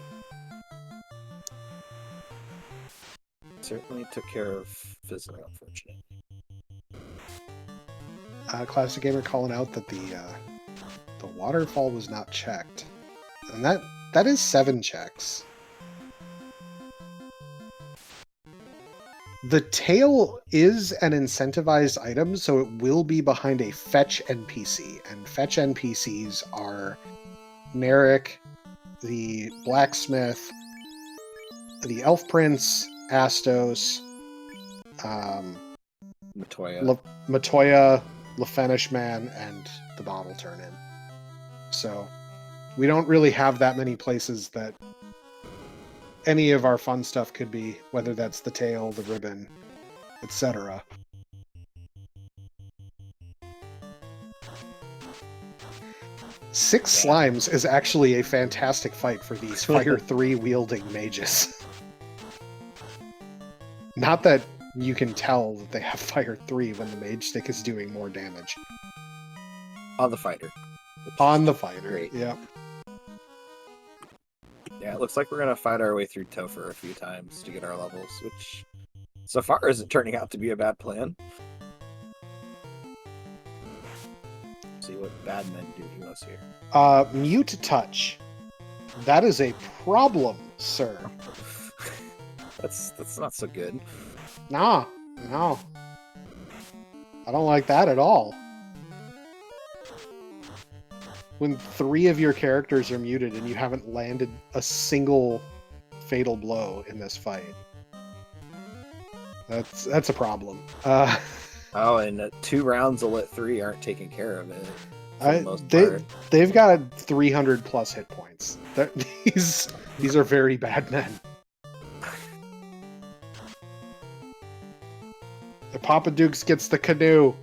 certainly took care of Fizzle, unfortunately. Classic Gamer calling out that the waterfall was not checked. And that is 7 checks. The tail is an incentivized item, so it will be behind a fetch NPC. And fetch NPCs are Narek, the blacksmith, the elf prince, Astos, Matoya, Lefenish Man, and the bottle turn-in. So we don't really have that many places that any of our fun stuff could be, whether that's the tail, the ribbon, etc. Six Slimes is actually a fantastic fight for these Fire 3 wielding mages. Not that you can tell that they have Fire 3 when the mage stick is doing more damage. On the fighter. On the fighter, great. Yeah. Yeah, it looks like we're going to fight our way through Topher a few times to get our levels, which so far isn't turning out to be a bad plan. See what bad men do to us here. Mute touch. That is a problem, sir. That's not so good. No. I don't like that at all. When 3 of your characters are muted and you haven't landed a single fatal blow in this fight. That's a problem. Oh, and 2 rounds of Lit 3 aren't taking care of it. For the most part. They've got 300 plus hit points. These are very bad men. The Papa Dukes gets the canoe.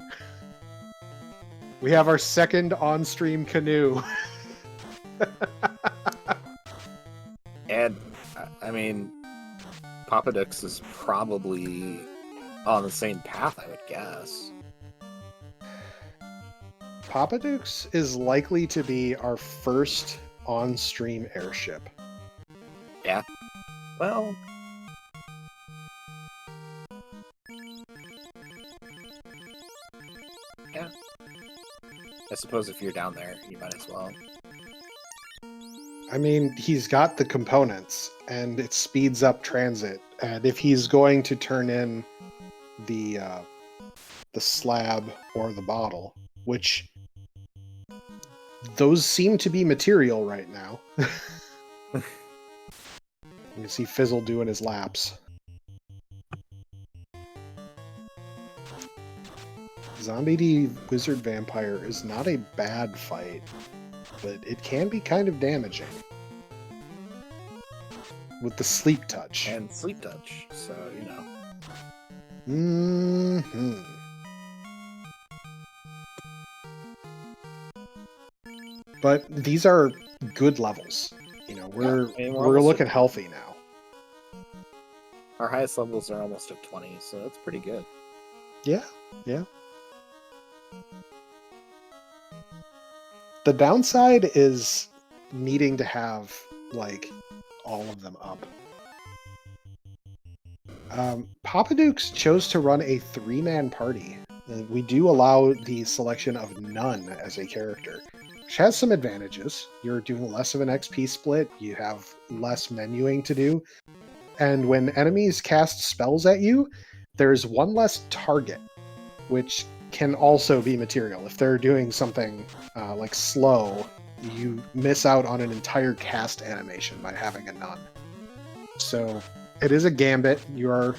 We have our second on-stream canoe. And, I mean, Papa Dukes is probably on the same path, I would guess. Papa Dukes is likely to be our first on-stream airship. Yeah. Well... yeah. I suppose if you're down there, you might as well. I mean, he's got the components, and it speeds up transit. And if he's going to turn in the slab or the bottle, which those seem to be material right now. You can see Fizzle doing his laps. Zombie D Wizard Vampire is not a bad fight, but it can be kind of damaging. With the sleep touch. And sleep touch, so, you know. Mm-hmm. But these are good levels. You know, we're looking healthy now. Our highest levels are almost at 20, so that's pretty good. Yeah. The downside is needing to have, like, all of them up. Papa Dukes chose to run a 3-man party. We do allow the selection of none as a character, which has some advantages. You're doing less of an XP split, you have less menuing to do, and when enemies cast spells at you, there's one less target, which can also be material. If they're doing something like slow, you miss out on an entire cast animation by having a none. So it is a gambit. You are,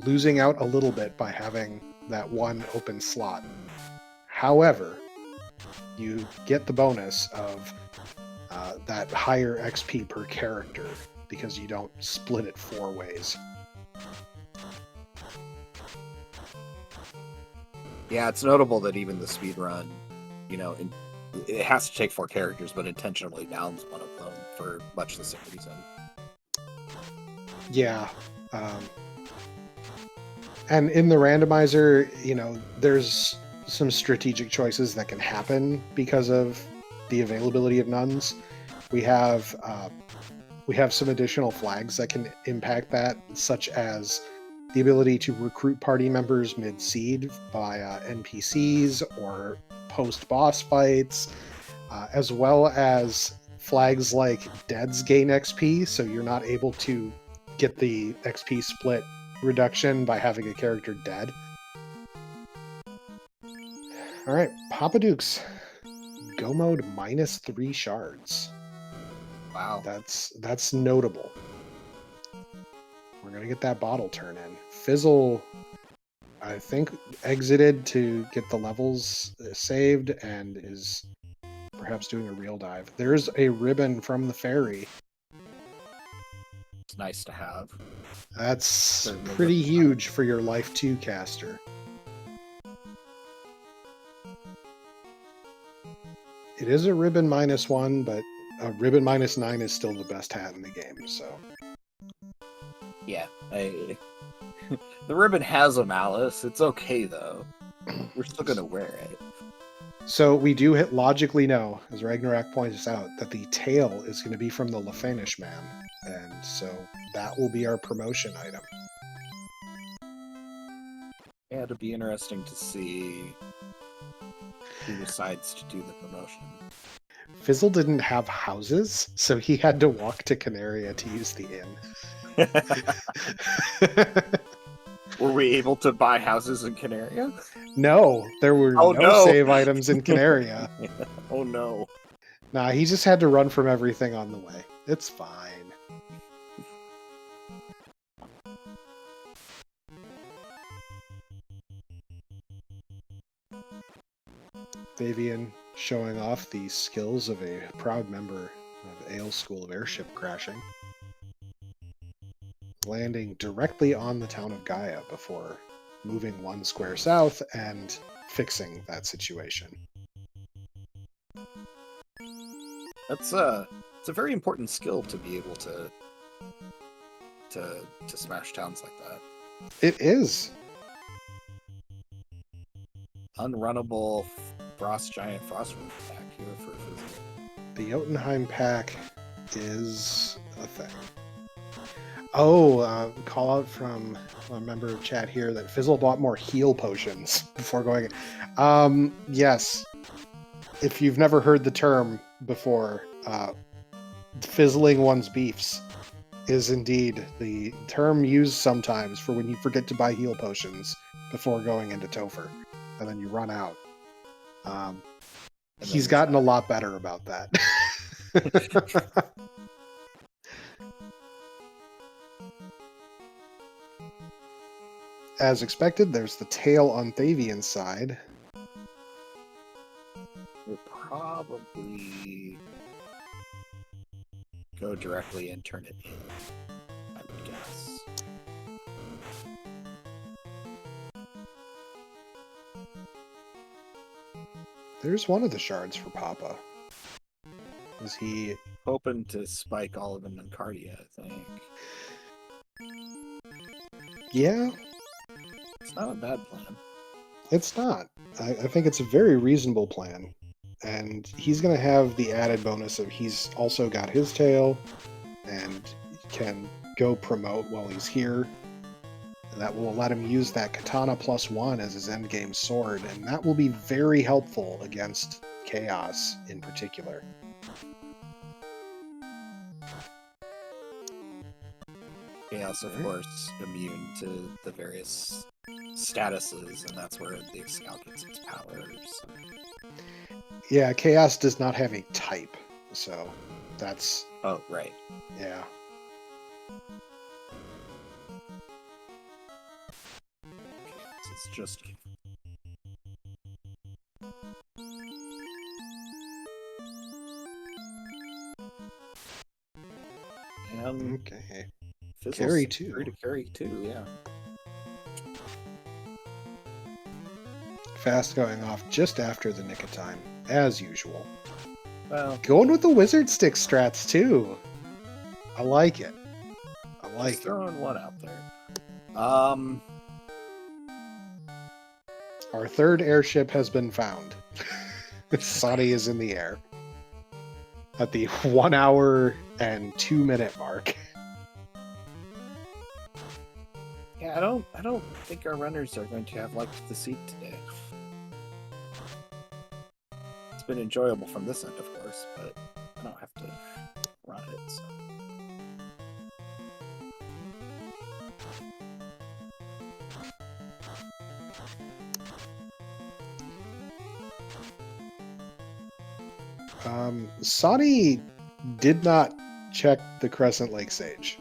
losing out a little bit by having that one open slot. However, you get the bonus of that higher XP per character because you don't split it 4 ways. Yeah, it's notable that even the speed run, it has to take 4 characters, but intentionally downs one of them for much the same reason. Yeah. And in the randomizer, there's some strategic choices that can happen because of the availability of nuns. We have some additional flags that can impact that, such as the ability to recruit party members mid-seed via NPCs or post-boss fights, as well as flags like deads gain XP, so you're not able to get the XP split reduction by having a character dead. All right, Papa Dukes, go mode -3 shards. Wow. That's notable. We're gonna get that bottle turn in. Fizzle, I think, exited to get the levels saved and is perhaps doing a real dive. There's a ribbon from the fairy. It's nice to have. That's pretty huge for your Life 2 caster. It is a ribbon -1, but a ribbon -9 is still the best hat in the game, so. Yeah. The ribbon has a malice. It's okay, though. We're still going to wear it. So we do logically know, as Ragnarok points out, that the tail is going to be from the Lefanish Man, and so that will be our promotion item. Yeah, it'll be interesting to see who decides to do the promotion. Fizzle didn't have houses, so he had to walk to Canaria to use the inn. Were we able to buy houses in Canaria? No, there were no save items in Canaria. Oh no. Nah, he just had to run from everything on the way. It's fine. Fabian showing off the skills of a proud member of Ale School of Airship crashing. Landing directly on the town of Gaia before moving 1 square south and fixing that situation. It's a very important skill to be able to smash towns like that. It is. Unrunnable frost giant frost wolf attack here for Fizzle. The Jotunheim pack is a thing. Oh, call out from a member of chat here that Fizzle bought more heal potions before going in. Yes. If you've never heard the term before, fizzling one's beefs is indeed the term used sometimes for when you forget to buy heal potions before going into Topher, and then you run out. He's gotten a lot better about that. As expected, there's the tail on Thavian's side. We'll probably go directly and turn it in, I would guess. There's one of the shards for Papa. Is he hoping to spike all of them in Cardia, I think. Yeah. It's not a bad plan. It's not. I think it's a very reasonable plan. And he's going to have the added bonus of he's also got his tail and can go promote while he's here. And that will let him use that katana +1 as his endgame sword, and that will be very helpful against Chaos in particular. Chaos, of course, immune to the various statuses, and that's where the Scout gets its powers. Yeah, Chaos does not have a type, so that's... Oh, right. Yeah. It's just... Okay. Fizzle's Carry 2. free to carry 2, yeah. Fast going off just after the nick of time, as usual. Well, going with the wizard stick strats too. I like it. I like just it. throwing one out there. Our third airship has been found. Sadi is in the air at the 1 hour and 2 minute mark. Yeah, I don't think our runners are going to have liked the seat today. It's been enjoyable from this end, of course, but I don't have to run it, so. Sadi did not check the Crescent Lake Sage.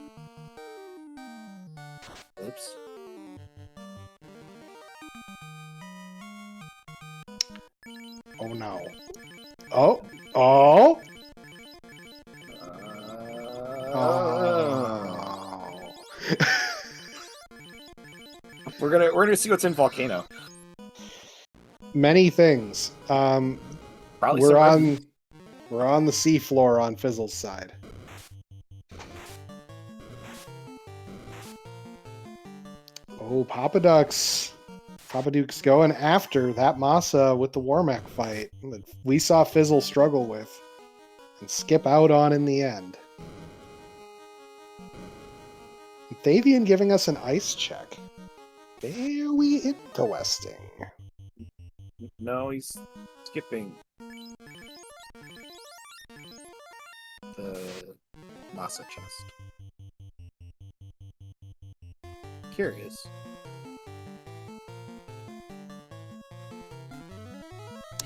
Oops. Oh no. Oh! Oh! Oh. We're gonna see what's in Volcano. Many things. Probably we're some on the seafloor on Fizzle's side. Oh, Papa Duke's going after that Masa with the Warmech fight that we saw Fizzle struggle with and skip out on in the end. Thavian giving us an ice check. Very interesting. No, he's skipping the Masa chest. Curious.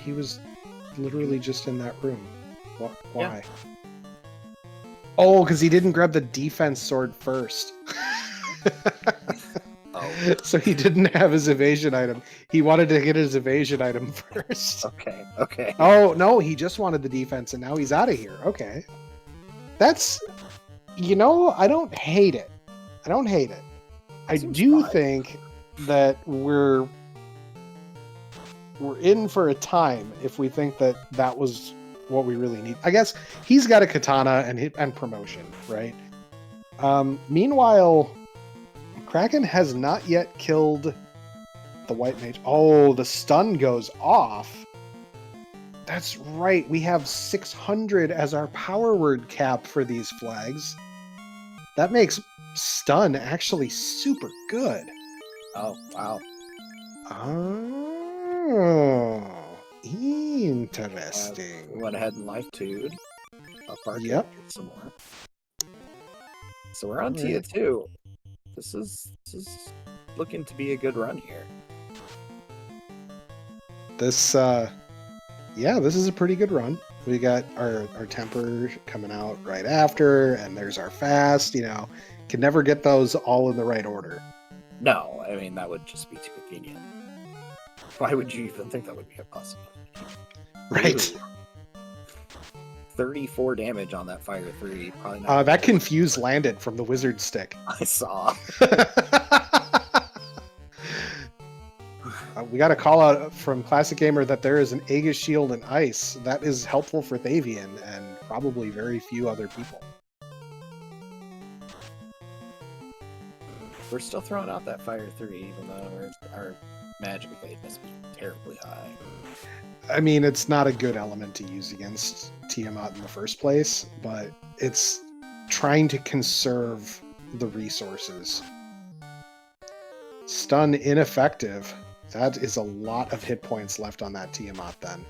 He was literally just in that room. Why? Yeah. Oh, because he didn't grab the defense sword first. Oh. So he didn't have his evasion item. He wanted to get his evasion item first. Okay. Oh, no, he just wanted the defense, and now he's out of here. Okay. That's... I don't hate it. I do think that we're in for a time if we think that was what we really need. I guess he's got a katana and promotion, right? Meanwhile, Kraken has not yet killed the white mage. Oh, the stun goes off. That's right. We have 600 as our power word cap for these flags. That makes stun actually super good. Oh, wow. Oh, interesting. Went ahead and life 2'd. Up our some more. So we're on Tia 2. This is looking to be a good run here. This is a pretty good run. We got our temper coming out right after, and there's our fast, can never get those all in the right order. No, I mean, that would just be too convenient. Why would you even think that would be a possibility? Right. Ooh. 34 damage on that fire 3. Probably not. That confuse landed from the wizard stick. I saw. We got a call out from Classic Gamer that there is an Aegis Shield and Ice. That is helpful for Thavian and probably very few other people. We're still throwing out that fire 3, even though our Magic Evade must be terribly high. I mean, it's not a good element to use against Tiamat in the first place, but it's trying to conserve the resources. Stun ineffective. That is a lot of hit points left on that Tiamat then.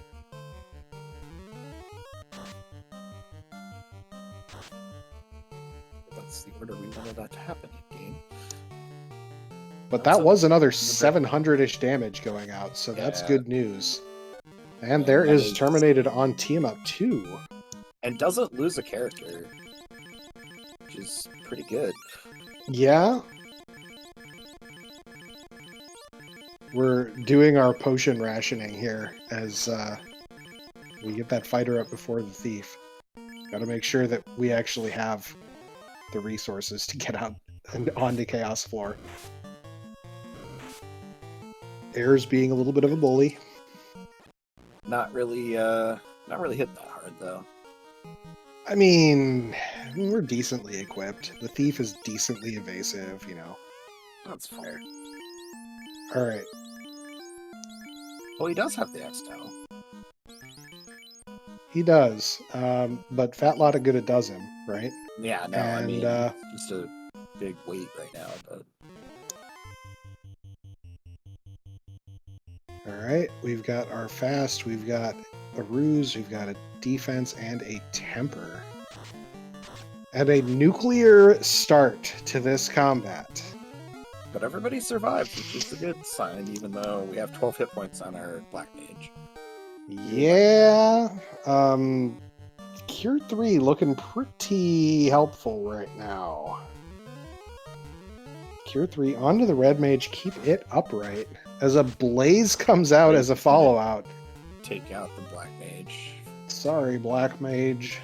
That's the order we wanted that to happen in game. But that was another 700-ish damage going out, so that's good news. And there is Terminated on Tiamat 2. And doesn't lose a character, which is pretty good. Yeah. We're doing our potion rationing here as we get that fighter up before the thief. Gotta make sure that we actually have the resources to get out and onto Chaos Floor. Air's being a little bit of a bully. Not really hitting that hard though. I mean, we're decently equipped. The thief is decently evasive, you know. That's fair. Alright. Well, he does have the X-Tau. He does, but Fat Lotta Good it does him, right? Yeah, no, and, I mean, just a big weight right now, but... Alright, we've got our fast, we've got a ruse, we've got a defense, and a temper. And a nuclear start to this combat. But everybody survived, which is a good sign, even though we have 12 hit points on our Black Mage. Yeah, Cure 3 looking pretty helpful right now. Cure 3 onto the Red Mage, keep it upright. As a Blaze comes out as a follow-out. Take out the Black Mage. Sorry, Black Mage.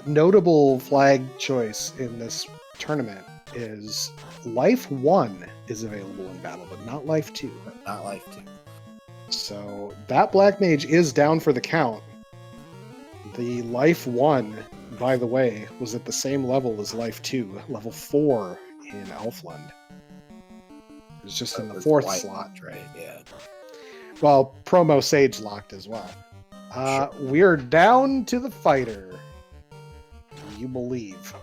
Notable flag choice in this tournament is Life 1 is available in battle, but not Life 2. Not Life 2. So that Black Mage is down for the count. The Life 1, by the way, was at the same level as Life 2, level 4 in Elfland. It was just in the 4th slot. Right, yeah. Well, promo Sage locked as well. Sure. We're down to the fighter. Do you believe?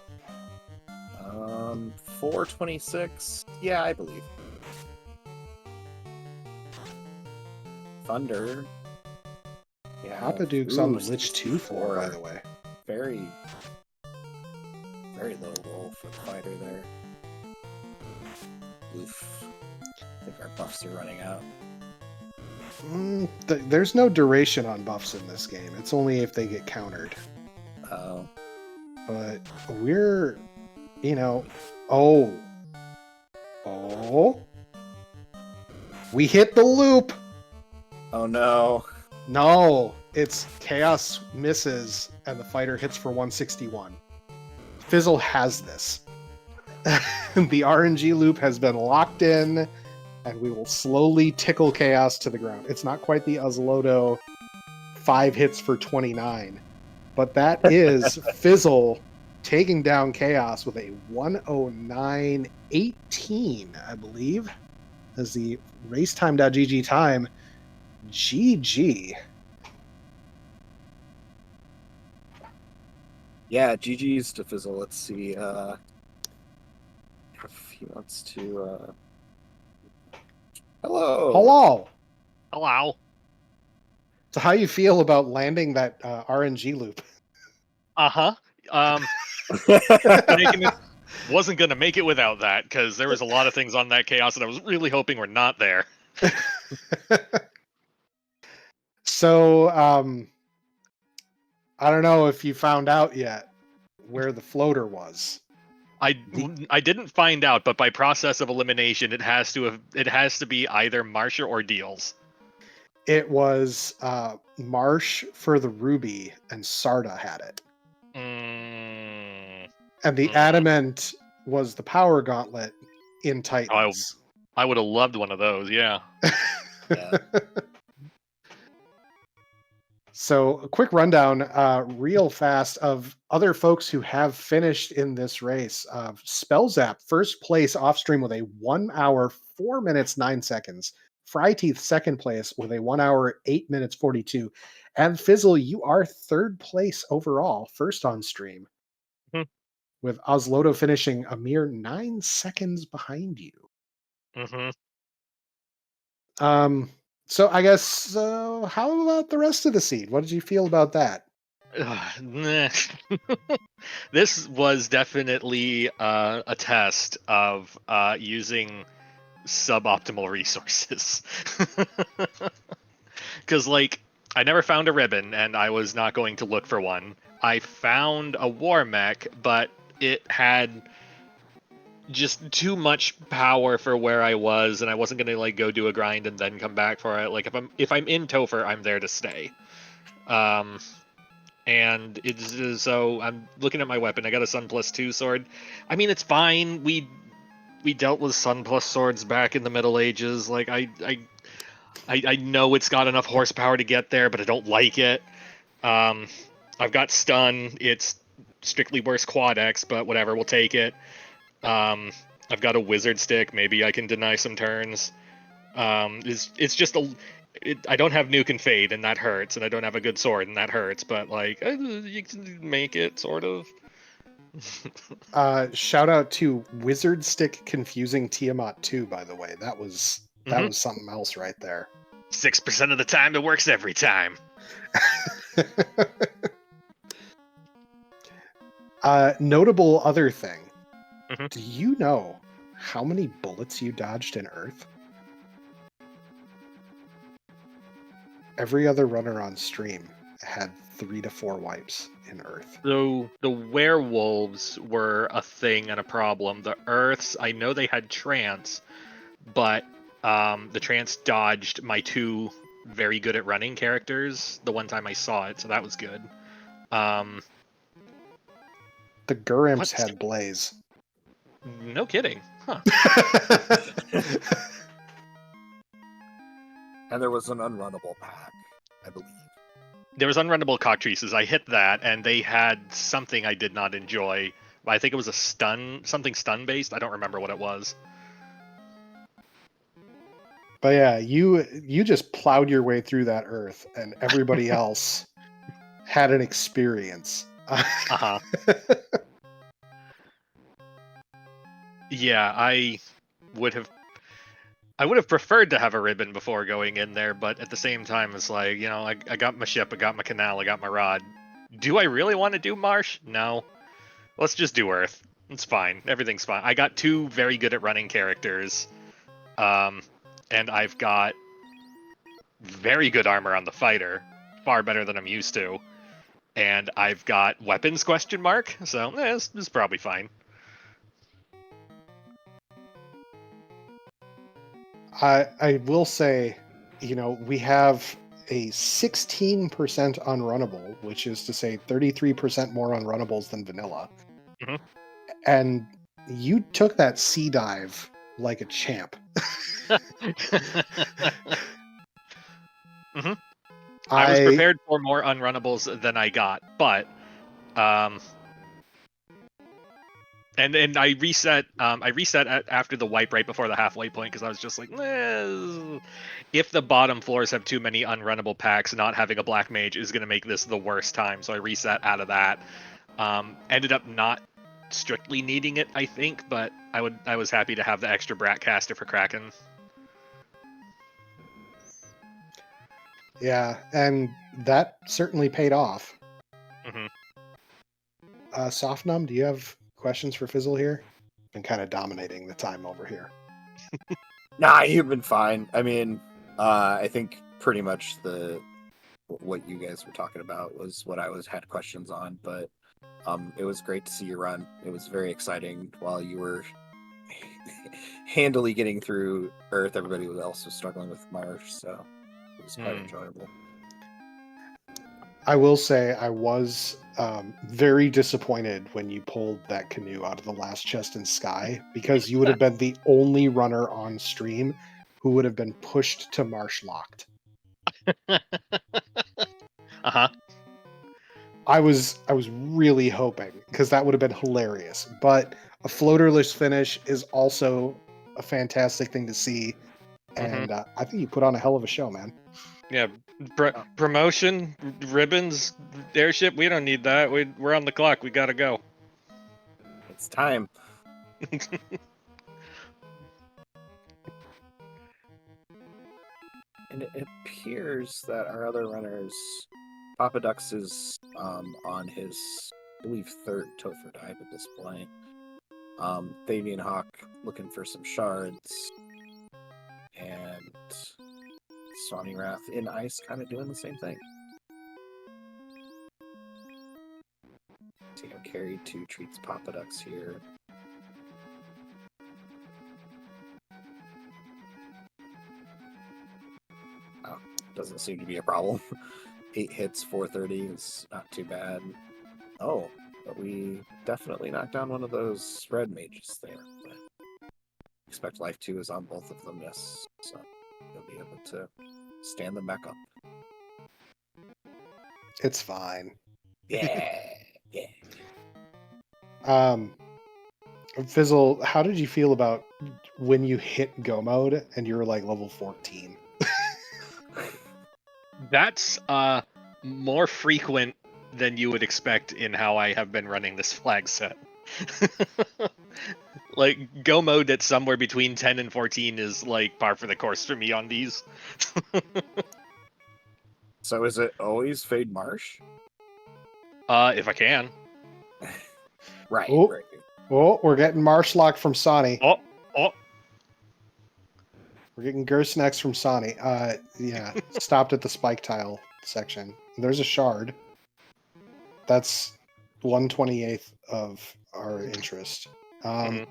426. Yeah, I believe. Thunder. Yeah. Papa Duke's on the Lich 2 floor, by the way. Very, very low roll for the fighter there. Oof. I think our buffs are running out. There's no duration on buffs in this game. It's only if they get countered. Oh. But we're, you know, oh. We hit the loop. Oh no. No, it's Chaos misses and the fighter hits for 161. Fizzle has this. The RNG loop has been locked in, and we will slowly tickle Chaos to the ground. It's not quite the Uzlodo 5 hits for 29, but that is Fizzle taking down Chaos with a 109.18, I believe, as the racetime.gg time. GG. Yeah, GG's to Fizzle. Let's see if he wants to... Hello! Hello. So how you feel about landing that RNG loop? Wasn't going to make it without that, because there was a lot of things on that Chaos that I was really hoping were not there. So, I don't know if you found out yet where the floater was. I didn't find out, but by process of elimination, it has to be either Marsha or Deals. It was Marsh for the Ruby, and Sarda had it. And the Adamant was the Power Gauntlet in Titans. I would have loved one of those, yeah. Yeah. So, a quick rundown, real fast, of other folks who have finished in this race. Spellzap, first place off stream with a 1 hour, 4 minutes 9 seconds. Fryteeth second place with a 1 hour 8 minutes 42. And Fizzle, you are third place overall, first on stream, Mhm. with Osloto finishing a mere 9 seconds behind you. Mm-hmm. So I guess how about the rest of the seed? What did you feel about that? This was definitely a test of using suboptimal resources. Because, like, I never found a ribbon, and I was not going to look for one. I found a war mech, but it had just too much power for where I was, and I wasn't gonna like go do a grind and then come back for it. Like if I'm in Topher, I'm there to stay. Um, and it's so I'm looking at my weapon. I got a Sun Plus 2 sword. I mean, it's fine. We dealt with Sun Plus swords back in the Middle Ages. Like I know it's got enough horsepower to get there, but I don't like it. I've got stun. It's strictly worse quad X, but whatever, we'll take it. I've got a wizard stick. Maybe I can deny some turns. It's just I don't have nuke and fade, and that hurts, and I don't have a good sword, and that hurts. But like, you can make it sort of. Shout out to Wizard Stick confusing Tiamat 2, by the way. That was something else right there. 6% of the time, it works every time. Notable other thing. Mhm. Do you know how many bullets you dodged in Earth? Every other runner on stream had 3 to 4 wipes in Earth. So the werewolves were a thing and a problem. The Earths, I know they had trance, but the trance dodged my 2 very good at running characters the one time I saw it, so that was good. The Gurimps What? had Blaze. No kidding. Huh. And there was an unrunnable pack, I believe. There was unrunnable cockatrices. I hit that, and they had something I did not enjoy. I think it was a something stun based. I don't remember what it was. But yeah, you just plowed your way through that Earth, and everybody else had an experience. Uh-huh. Yeah, I would have preferred to have a ribbon before going in there, but at the same time, it's like, you know, I got my ship, I got my canal, I got my rod. Do I really want to do Marsh? No. Let's just do Earth. It's fine. Everything's fine. I got 2 very good at running characters. And I've got very good armor on the fighter, far better than I'm used to. And I've got weapons ? So this is probably fine. I will say, you know, we have a 16% unrunnable, which is to say 33% more unrunnables than vanilla. Mhm. And you took that sea dive like a champ. Mhm. I was prepared for more unrunnables than I got, but and I reset after the wipe right before the halfway point because I was just like, if the bottom floors have too many unrunnable packs, not having a black mage is going to make this the worst time. So I reset out of that. Ended up not strictly needing it, I think, but I was happy to have the extra brat caster for Kraken. Yeah, and that certainly paid off. Mm-hmm. Softnum, do you have questions for Fizzle here? Been kind of dominating the time over here. Nah, you've been fine. I mean, I think pretty much what you guys were talking about was what I had questions on, but it was great to see you run. It was very exciting while you were handily getting through Earth. Everybody else was struggling with Marsh, so it was quite enjoyable. I will say I was very disappointed when you pulled that canoe out of the last chest in Sky, because you would have been the only runner on stream who would have been pushed to marsh locked. Uh-huh. I was really hoping, because that would have been hilarious. But a floaterless finish is also a fantastic thing to see, and I think you put on a hell of a show, man. Yeah, promotion, ribbons, airship. We don't need that. We're on the clock. We gotta go. It's time. And it appears that our other runners, Papa Dux is on his, I believe, third Topher dive at this point. Fabian Hawk looking for some shards, and Swanee Wrath in ice kind of doing the same thing. See how Carry 2 treats Papa Dux here. Oh, doesn't seem to be a problem. 8 hits, 430 is not too bad. Oh, but we definitely knocked down one of those red mages there. But expect Life 2 is on both of them, yes. So you'll be able to stand them back up. It's fine. Yeah, yeah. Fizzle, how did you feel about when you hit go mode and you were like level 14? That's more frequent than you would expect in how I have been running this flag set. Like, go mode at somewhere between 10 and 14 is like par for the course for me on these. So is it always Fade Marsh? If I can. Right, Oh. right. Oh, we're getting Marshlock from Sonny. Oh. We're getting Gerstnex from Sonny. Yeah, stopped at the spike tile section. There's a shard. That's 1/28th of our interest. I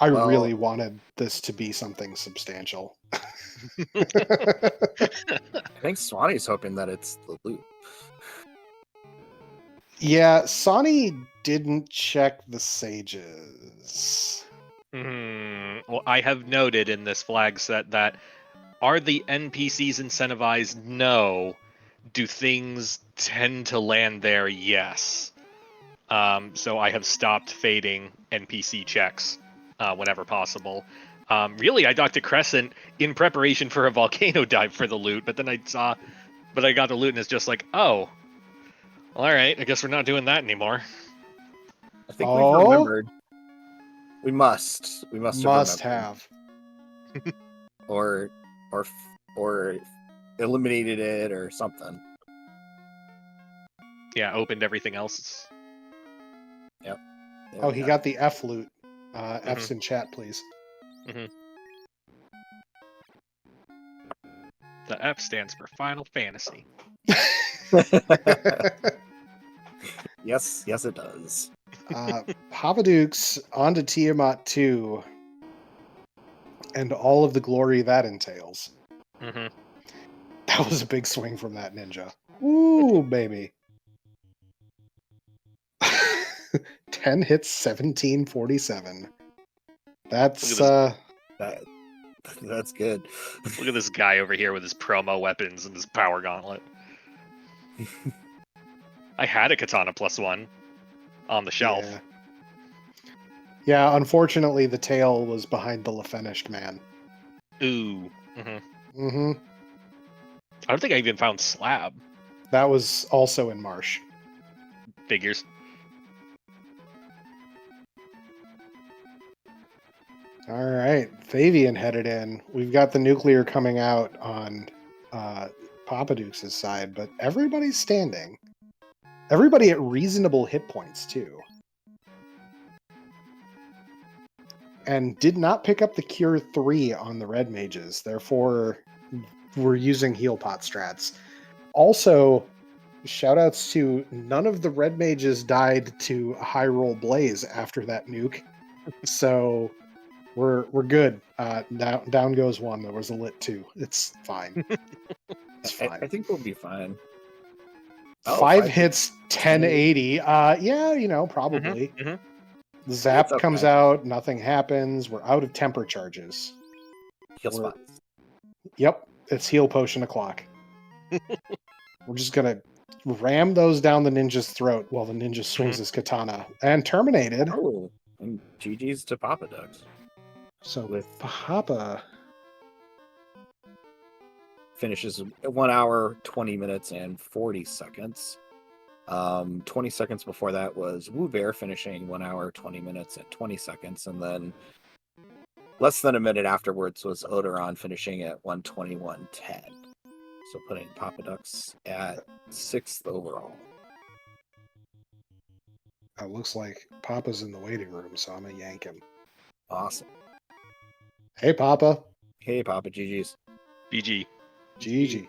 really wanted this to be something substantial. I think Swanee's hoping that it's the loot. Yeah, Sonny didn't check the sages. Well, I have noted in this flag set that are the NPCs incentivized? No. Do things tend to land there? Yes. So I have stopped fading NPC checks whenever possible. Really, I docked a Crescent in preparation for a volcano dive for the loot, but then I got the loot and it's just like, oh, all right, I guess we're not doing that anymore. I think we've remembered. We must Must have. or eliminated it or something. Yeah, opened everything else. Yep. Oh, he got the F loot. F's in chat, please. The F stands for Final Fantasy. Yes, it does. Havadukes onto Tiamat 2 and all of the glory that entails. That was a big swing from that ninja. Ooh, baby. 10 hits, 1747. That's that's good. Look at this guy over here with his promo weapons and his power gauntlet. I had a katana +1 on the shelf. Yeah, unfortunately the tail was behind the finished man. Ooh. I don't think I even found Slab. That was also in Marsh. Figures. All right, Fabian headed in. We've got the nuclear coming out on Papa Dukes' side, but everybody's standing. Everybody at reasonable hit points, too. And did not pick up the Cure 3 on the red mages. Therefore, we're using heal pot strats. Also, shoutouts to none of the red mages died to a high roll blaze after that nuke. So we're good. Down goes one. There was a lit 2. It's fine. It's fine. I think we'll be fine. 5 hits, 1080. Yeah, probably. The zap comes out, nothing happens. We're out of temper charges. Heal spots. Yep, it's heal potion o'clock. We're just gonna ram those down the ninja's throat while the ninja swings his katana. And terminated. Oh, and GG's to Papa Ducks. So With Papa finishes 1 hour, 20 minutes, and 40 seconds. 20 seconds before that was Woo Bear finishing 1 hour, 20 minutes, and 20 seconds. And then less than a minute afterwards was Odoron finishing at 1:21:10. So putting Papa Ducks at 6th overall. it looks like Papa's in the waiting room, so I'm gonna yank him. Awesome. Hey, Papa. Hey, Papa, GG's. BG. GG.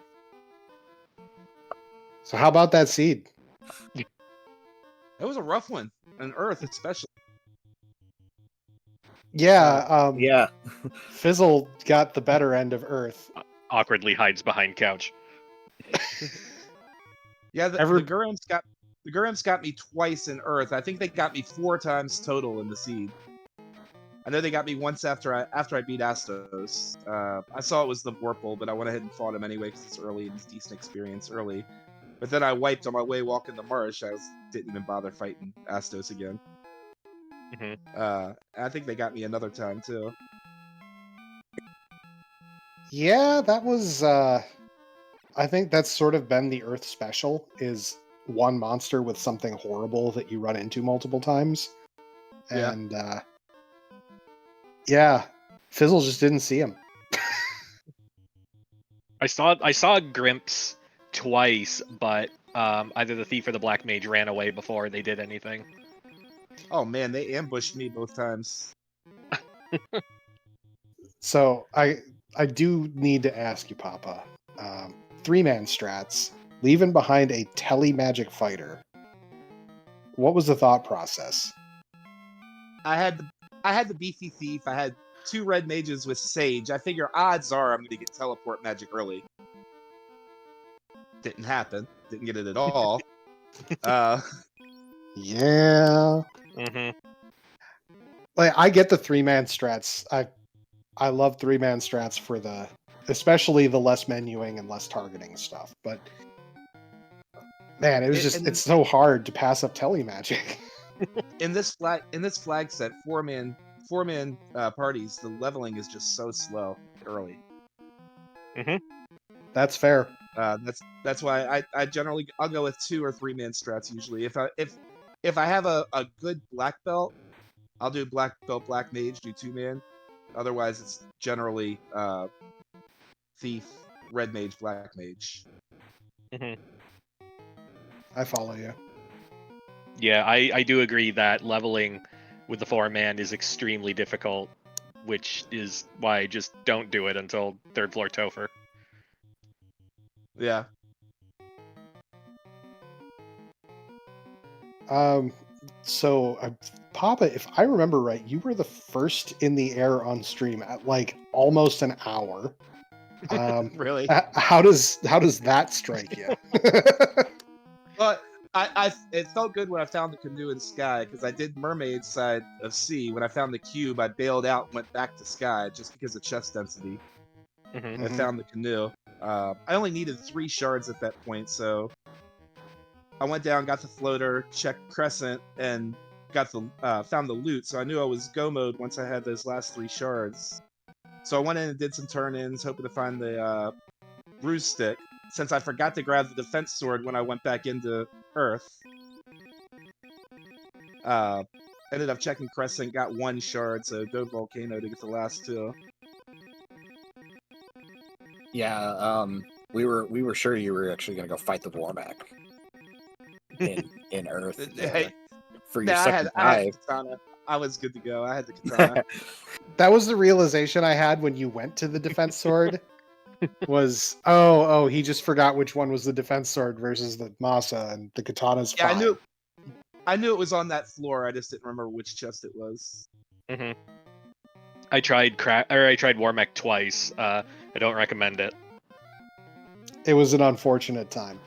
So how about that seed? It was a rough one, and Earth especially. Yeah, Yeah. Fizzle got the better end of Earth. Awkwardly hides behind couch. Yeah, the Ever- Gurams got me twice in Earth. I think they got me 4 times total in the seed. I know they got me once after I beat Astos. I saw it was the Vorpal, but I went ahead and fought him anyway because it's early and it's decent experience early. But then I wiped on my way walking the marsh. Didn't even bother fighting Astos again. I think they got me another time too. Yeah, that was I think that's sort of been the Earth special, is one monster with something horrible that you run into multiple times. Yeah. And yeah, Fizzle just didn't see him. I saw Grimps twice, but either the Thief or the Black Mage ran away before they did anything. Oh man, they ambushed me both times. So I do need to ask you, Papa. 3-man strats, leaving behind a tele-magic fighter. What was the thought process? I had the beefy thief. I had 2 red mages with Sage. I figure odds are I'm going to get teleport magic early. Didn't happen. Didn't get it at all. Yeah. Like, I get the 3-man strats. I love 3-man strats for especially the less menuing and less targeting stuff. But man, it's so hard to pass up telemagic. in this flag set, 4-man parties, the leveling is just so slow early. That's fair. That's why I generally I'll go with 2 or 3-man strats usually. If I have a good black belt, I'll do black belt black mage, do 2-man. Otherwise, it's generally thief, red mage, black mage. I follow you. Yeah, I do agree that leveling with the 4-man is extremely difficult, which is why I just don't do it until 3rd floor Topher. Yeah. So Papa, if I remember right, you were the first in the air on stream at like almost an hour. Really? How does that strike you? But it felt good when I found the canoe in Sky, because I did mermaid side of sea. When I found the cube, I bailed out and went back to Sky just because of chest density. I found the canoe. I only needed 3 shards at that point, so I went down, got the floater, checked Crescent, and got found the loot. So I knew I was go mode once I had those last 3 shards. So I went in and did some turn-ins, hoping to find the bruise stick, since I forgot to grab the defense sword when I went back into Earth. Ended up checking Crescent, got 1 shard, so go Volcano to get the last 2. Yeah, we were sure you were actually going to go fight the Vormac in Earth for your second I had dive. katana. I was good to go. I had the katana. That was the realization I had when you went to the defense sword. Was he just forgot which one was the defense sword versus the Masa, and the katana's fine. I knew it was on that floor. I just didn't remember which chest it was. I tried Warmech twice. I don't recommend it. It was an unfortunate time.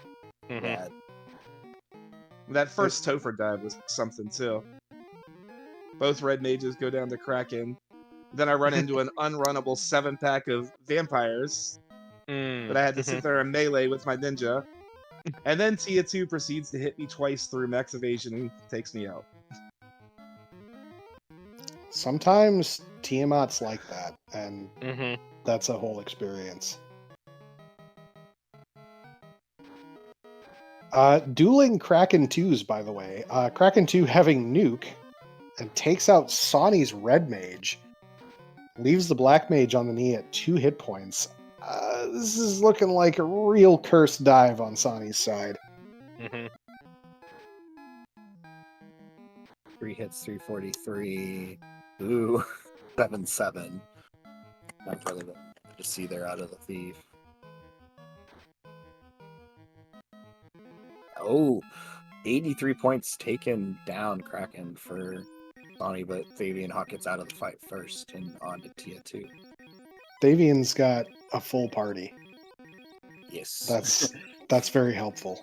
Yeah. That first Topher dive was something too. Both red mages go down to Kraken. Then I run into an unrunnable 7-pack of vampires that I had to sit there and melee with my ninja. And then Tia 2 proceeds to hit me twice through max evasion and takes me out. Sometimes Tiamat's like that, and Mm-hmm. that's a whole experience. Dueling Kraken 2s, by the way. Kraken 2 having nuke and takes out Sonny's red mage. Leaves the black mage on the knee at 2 hit points. This is looking like a real curse dive on Sonny's side. Mm-hmm. 3 hits, 343. Ooh, 7-7. Not really what to see there out of the thief. Oh, 83 points taken down Kraken for Sonny, but Fabian Hawk gets out of the fight first and on to Tia 2. Davian's got a full party. Yes. That's very helpful.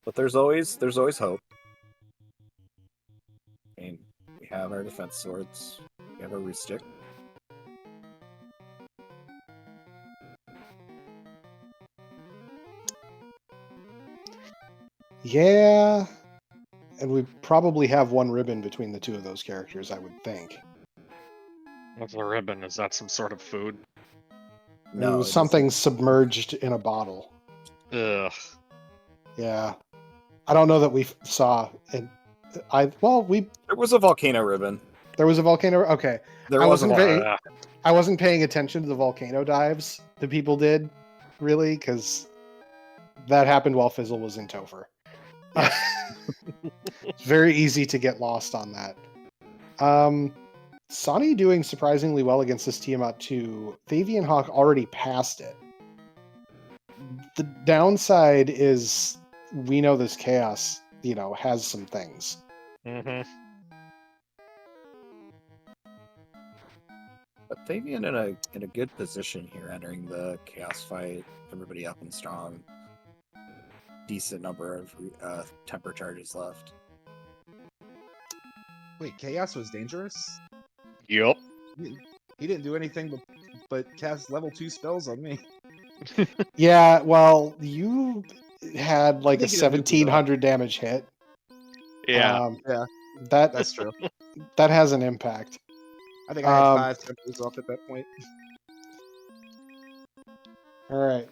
But there's always hope. And we have our defense swords. We have our root stick. Yeah, and we probably have one ribbon between the two of those characters, I would think. What's a ribbon? Is that some sort of food? It was something submerged in a bottle. Ugh. Yeah, I don't know that we saw. And there was a volcano ribbon. There was a volcano. Okay, There I was a wasn't lot. I wasn't paying attention to the volcano dives that people did, really, because that happened while Fizzle was in Topher. It's very easy to get lost on that. Sonny doing surprisingly well against this Tiamat 2. Fabian Hawk already passed it. The downside is we know this chaos, has some things. Mm-hmm. But Fabian in a good position here entering the chaos fight. Everybody up and strong. Decent number of temper charges left. Wait, Chaos was dangerous? Yup. He didn't do anything but cast level 2 spells on me. Yeah, well, you had like a I think he did nuke, 1700 damage hit. Yeah. Yeah, That that's true. that has an impact. I think I had 5 tempers off at that point. All right.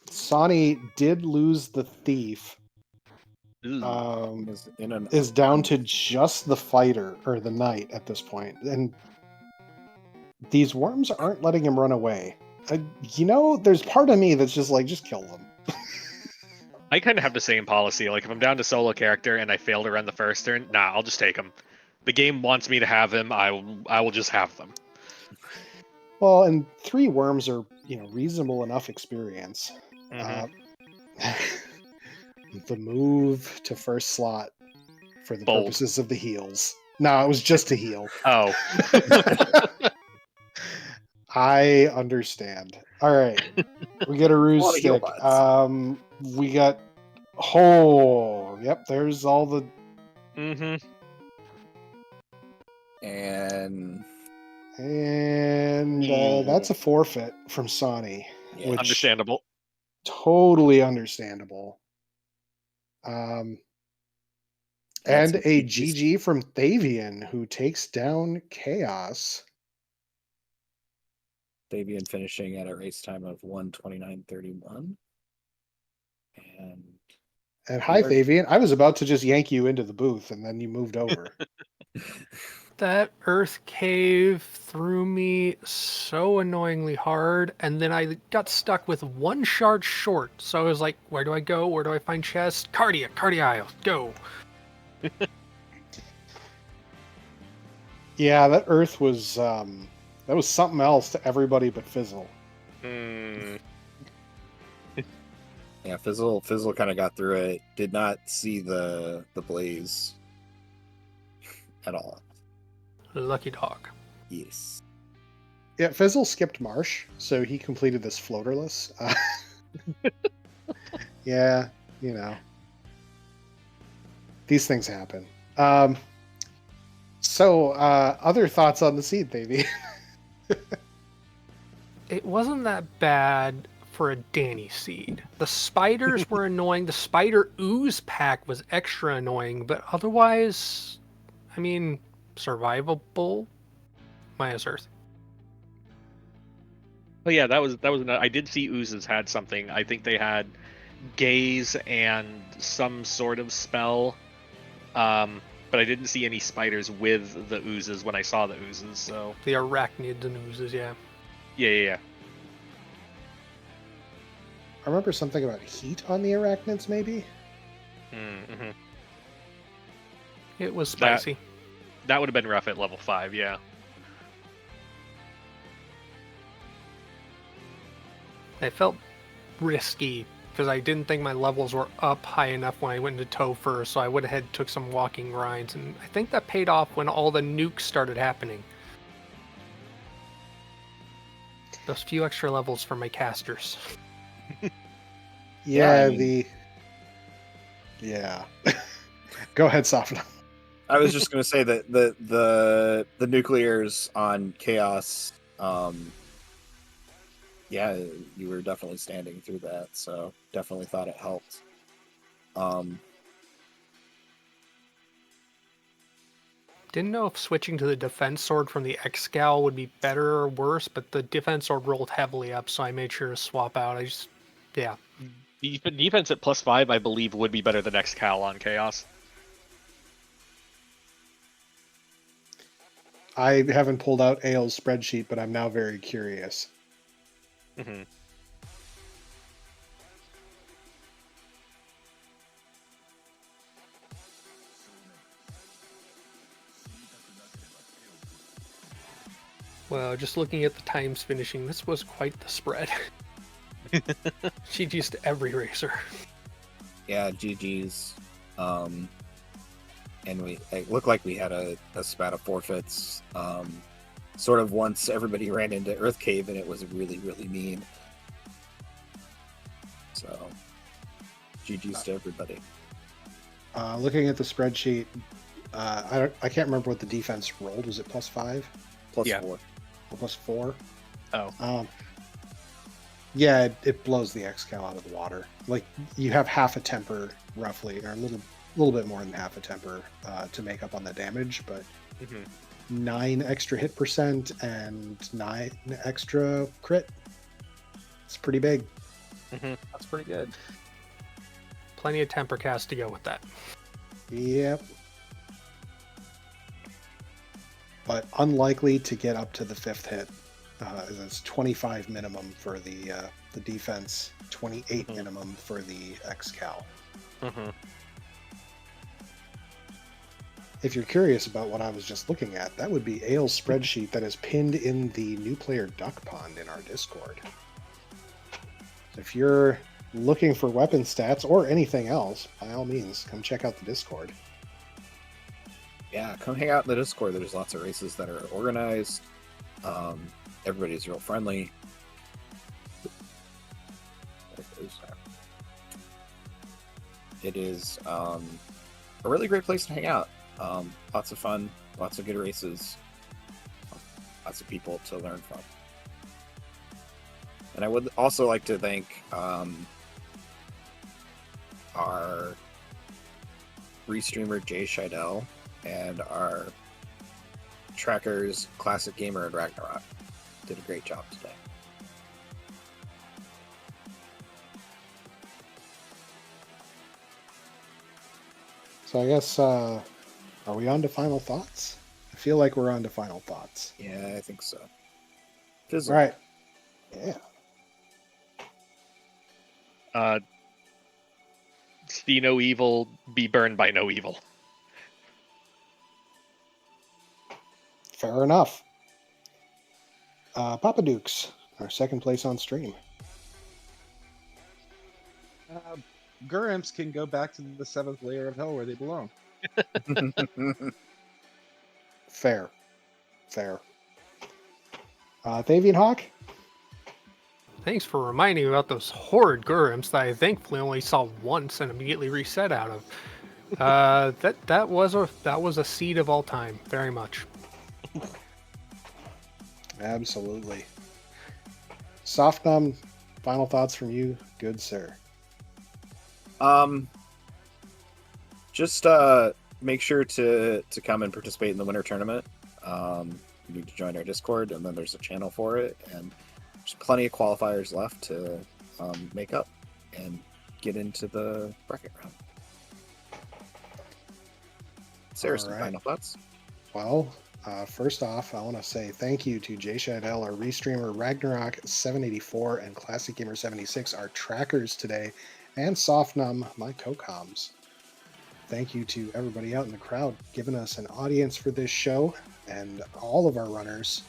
Sonny did lose the thief. Is down to just the fighter or the knight at this point, and these worms aren't letting him run away. There's part of me that's just like, just kill them. I kind of have the same policy. Like, if I'm down to solo character and I fail to run the first turn, I'll just take him. The game wants me to have him. I will just have them. Well, and 3 worms are reasonable enough experience. Mm-hmm. The move to first slot for the Bold. purposes of the heals. No, it was just a heal. Oh. I understand. All right. We get a ruse stick. We got... Oh, yep, there's all the... Mm-hmm. And that's a forfeit from Sonny. Yeah. Which, understandable. Totally understandable. And a GG from Thavian, who takes down Chaos. Thavian finishing at a race time of 1:29.31. And hi, Thavian. I was about to just yank you into the booth, and then you moved over. That earth cave threw me so annoyingly hard, and then I got stuck with 1 shard short. So I was like, where do I go? Where do I find chests? Cardia, go. Yeah, that earth was that was something else to everybody but Fizzle. Yeah, Fizzle kind of got through it. Did not see the blaze at all. Lucky dog. Yes. Yeah, Fizzle skipped Marsh, so he completed this floaterless. Yeah, these things happen. So, other thoughts on the seed, baby? It wasn't that bad for a Danny seed. The spiders were annoying. The spider ooze pack was extra annoying, but otherwise, I mean, survivable minus Earth. Oh yeah, that was I did see oozes had something. I think they had gaze and some sort of spell. But I didn't see any spiders with the oozes when I saw the oozes, so The arachnids and oozes, yeah. yeah. I remember something about heat on the arachnids, maybe? Mm-hmm. It was spicy. That would have been rough at level 5, yeah. It felt risky because I didn't think my levels were up high enough when I went into Topher, so I would have took some walking grinds, and I think that paid off when all the nukes started happening. Those few extra levels for my casters. Yeah, I mean- Yeah. Go ahead, Sofna. I was just gonna say that the nuclears on Chaos, yeah, you were definitely standing through that, so definitely thought it helped. Didn't know if switching to the defense sword from the X-Scal would be better or worse, but the defense sword rolled heavily up, so I made sure to swap out. Yeah. Defense at +5, I believe, would be better than X-Cal on Chaos. I haven't pulled out Ael's spreadsheet, but I'm now very curious. Mm-hmm. Well, just looking at the times finishing, this was quite the spread. GG's to every racer. Yeah, GG's. And it looked like we had a spat of forfeits. Sort of once everybody ran into Earth Cave, and it was really, really mean. So, GG's to everybody. Looking at the spreadsheet, I can't remember what the defense rolled. Was it +5? Plus Yeah. 4. Or +4? Oh. Yeah, it blows the X-Cal out of the water. Like, you have half a temper, roughly, or a little bit more than half a temper to make up on the damage, but Mm-hmm. 9 extra hit percent and 9 extra crit. It's pretty big. Mm-hmm. That's pretty good. Plenty of temper cast to go with that. Yep. But unlikely to get up to the 5th hit. It's 25 minimum for the defense, 28 Mhm. minimum for the X-Cal. Mm-hmm. If you're curious about what I was just looking at, that would be Ael's spreadsheet that is pinned in the new player duck pond in our Discord. If you're looking for weapon stats or anything else, by all means, come check out the Discord. Yeah, come hang out in the Discord. There's lots of races that are organized. Everybody's real friendly. It is a really great place to hang out. Lots of fun, lots of good races, lots of people to learn from. And I would also like to thank our restreamer Jay Scheidel and our trackers Classic Gamer and Ragnarok. Did a great job today. So I guess, are we on to final thoughts? I feel like we're on to final thoughts. Yeah, I think so. All Fizzle. right. Yeah. See no evil, be burned by no evil. Fair enough. Papa Dukes, our second place on stream. Gurimps can go back to the 7th layer of hell where they belong. Fair. Thavian Hawk? Thanks for reminding me about those horrid Gurums that I thankfully only saw once and immediately reset out of. That was a seed of all time, very much. Absolutely. Softnum, final thoughts from you, good sir. Just make sure to come and participate in the winter tournament. You need to join our Discord, and then there's a channel for it, and there's plenty of qualifiers left to make up and get into the bracket round. Sarah, some All right. final thoughts? Well, first off, I want to say thank you to Jay Shadell, our restreamer, Ragnarok784, and Classic Gamer 76, our trackers today, and Softnum, my co-coms. Thank you to everybody out in the crowd giving us an audience for this show, and all of our runners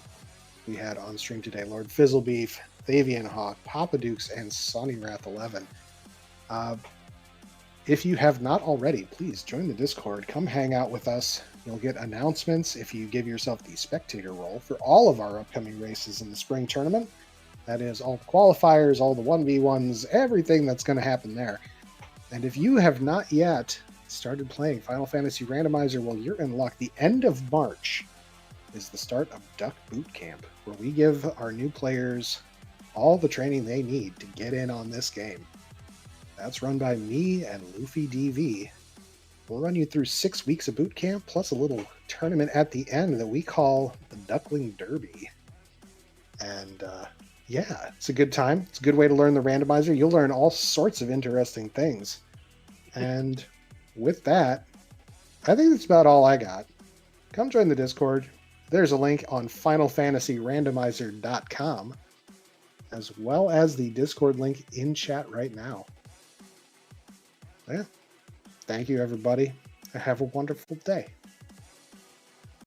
we had on stream today: Lord Fizzlebeef, Thavian Hawk, Papa Dukes, and Sonny Wrath 11. If you have not already, please join the Discord. Come hang out with us. You'll get announcements if you give yourself the spectator role for all of our upcoming races in the spring tournament. That is all the qualifiers, all the 1v1s, everything that's going to happen there. And if you have not yet started playing Final Fantasy Randomizer, well, you're in luck. The end of March is the start of Duck Boot Camp, where we give our new players all the training they need to get in on this game. That's run by me and Luffy DV. We'll run you through 6 weeks of boot camp, plus a little tournament at the end that we call the Duckling Derby. And yeah, it's a good time. It's a good way to learn the randomizer. You'll learn all sorts of interesting things. And with that, I think that's about all I got. Come join the Discord. There's a link on FinalFantasyRandomizer.com, as well as the Discord link in chat right now. Yeah. Thank you, everybody. Have a wonderful day.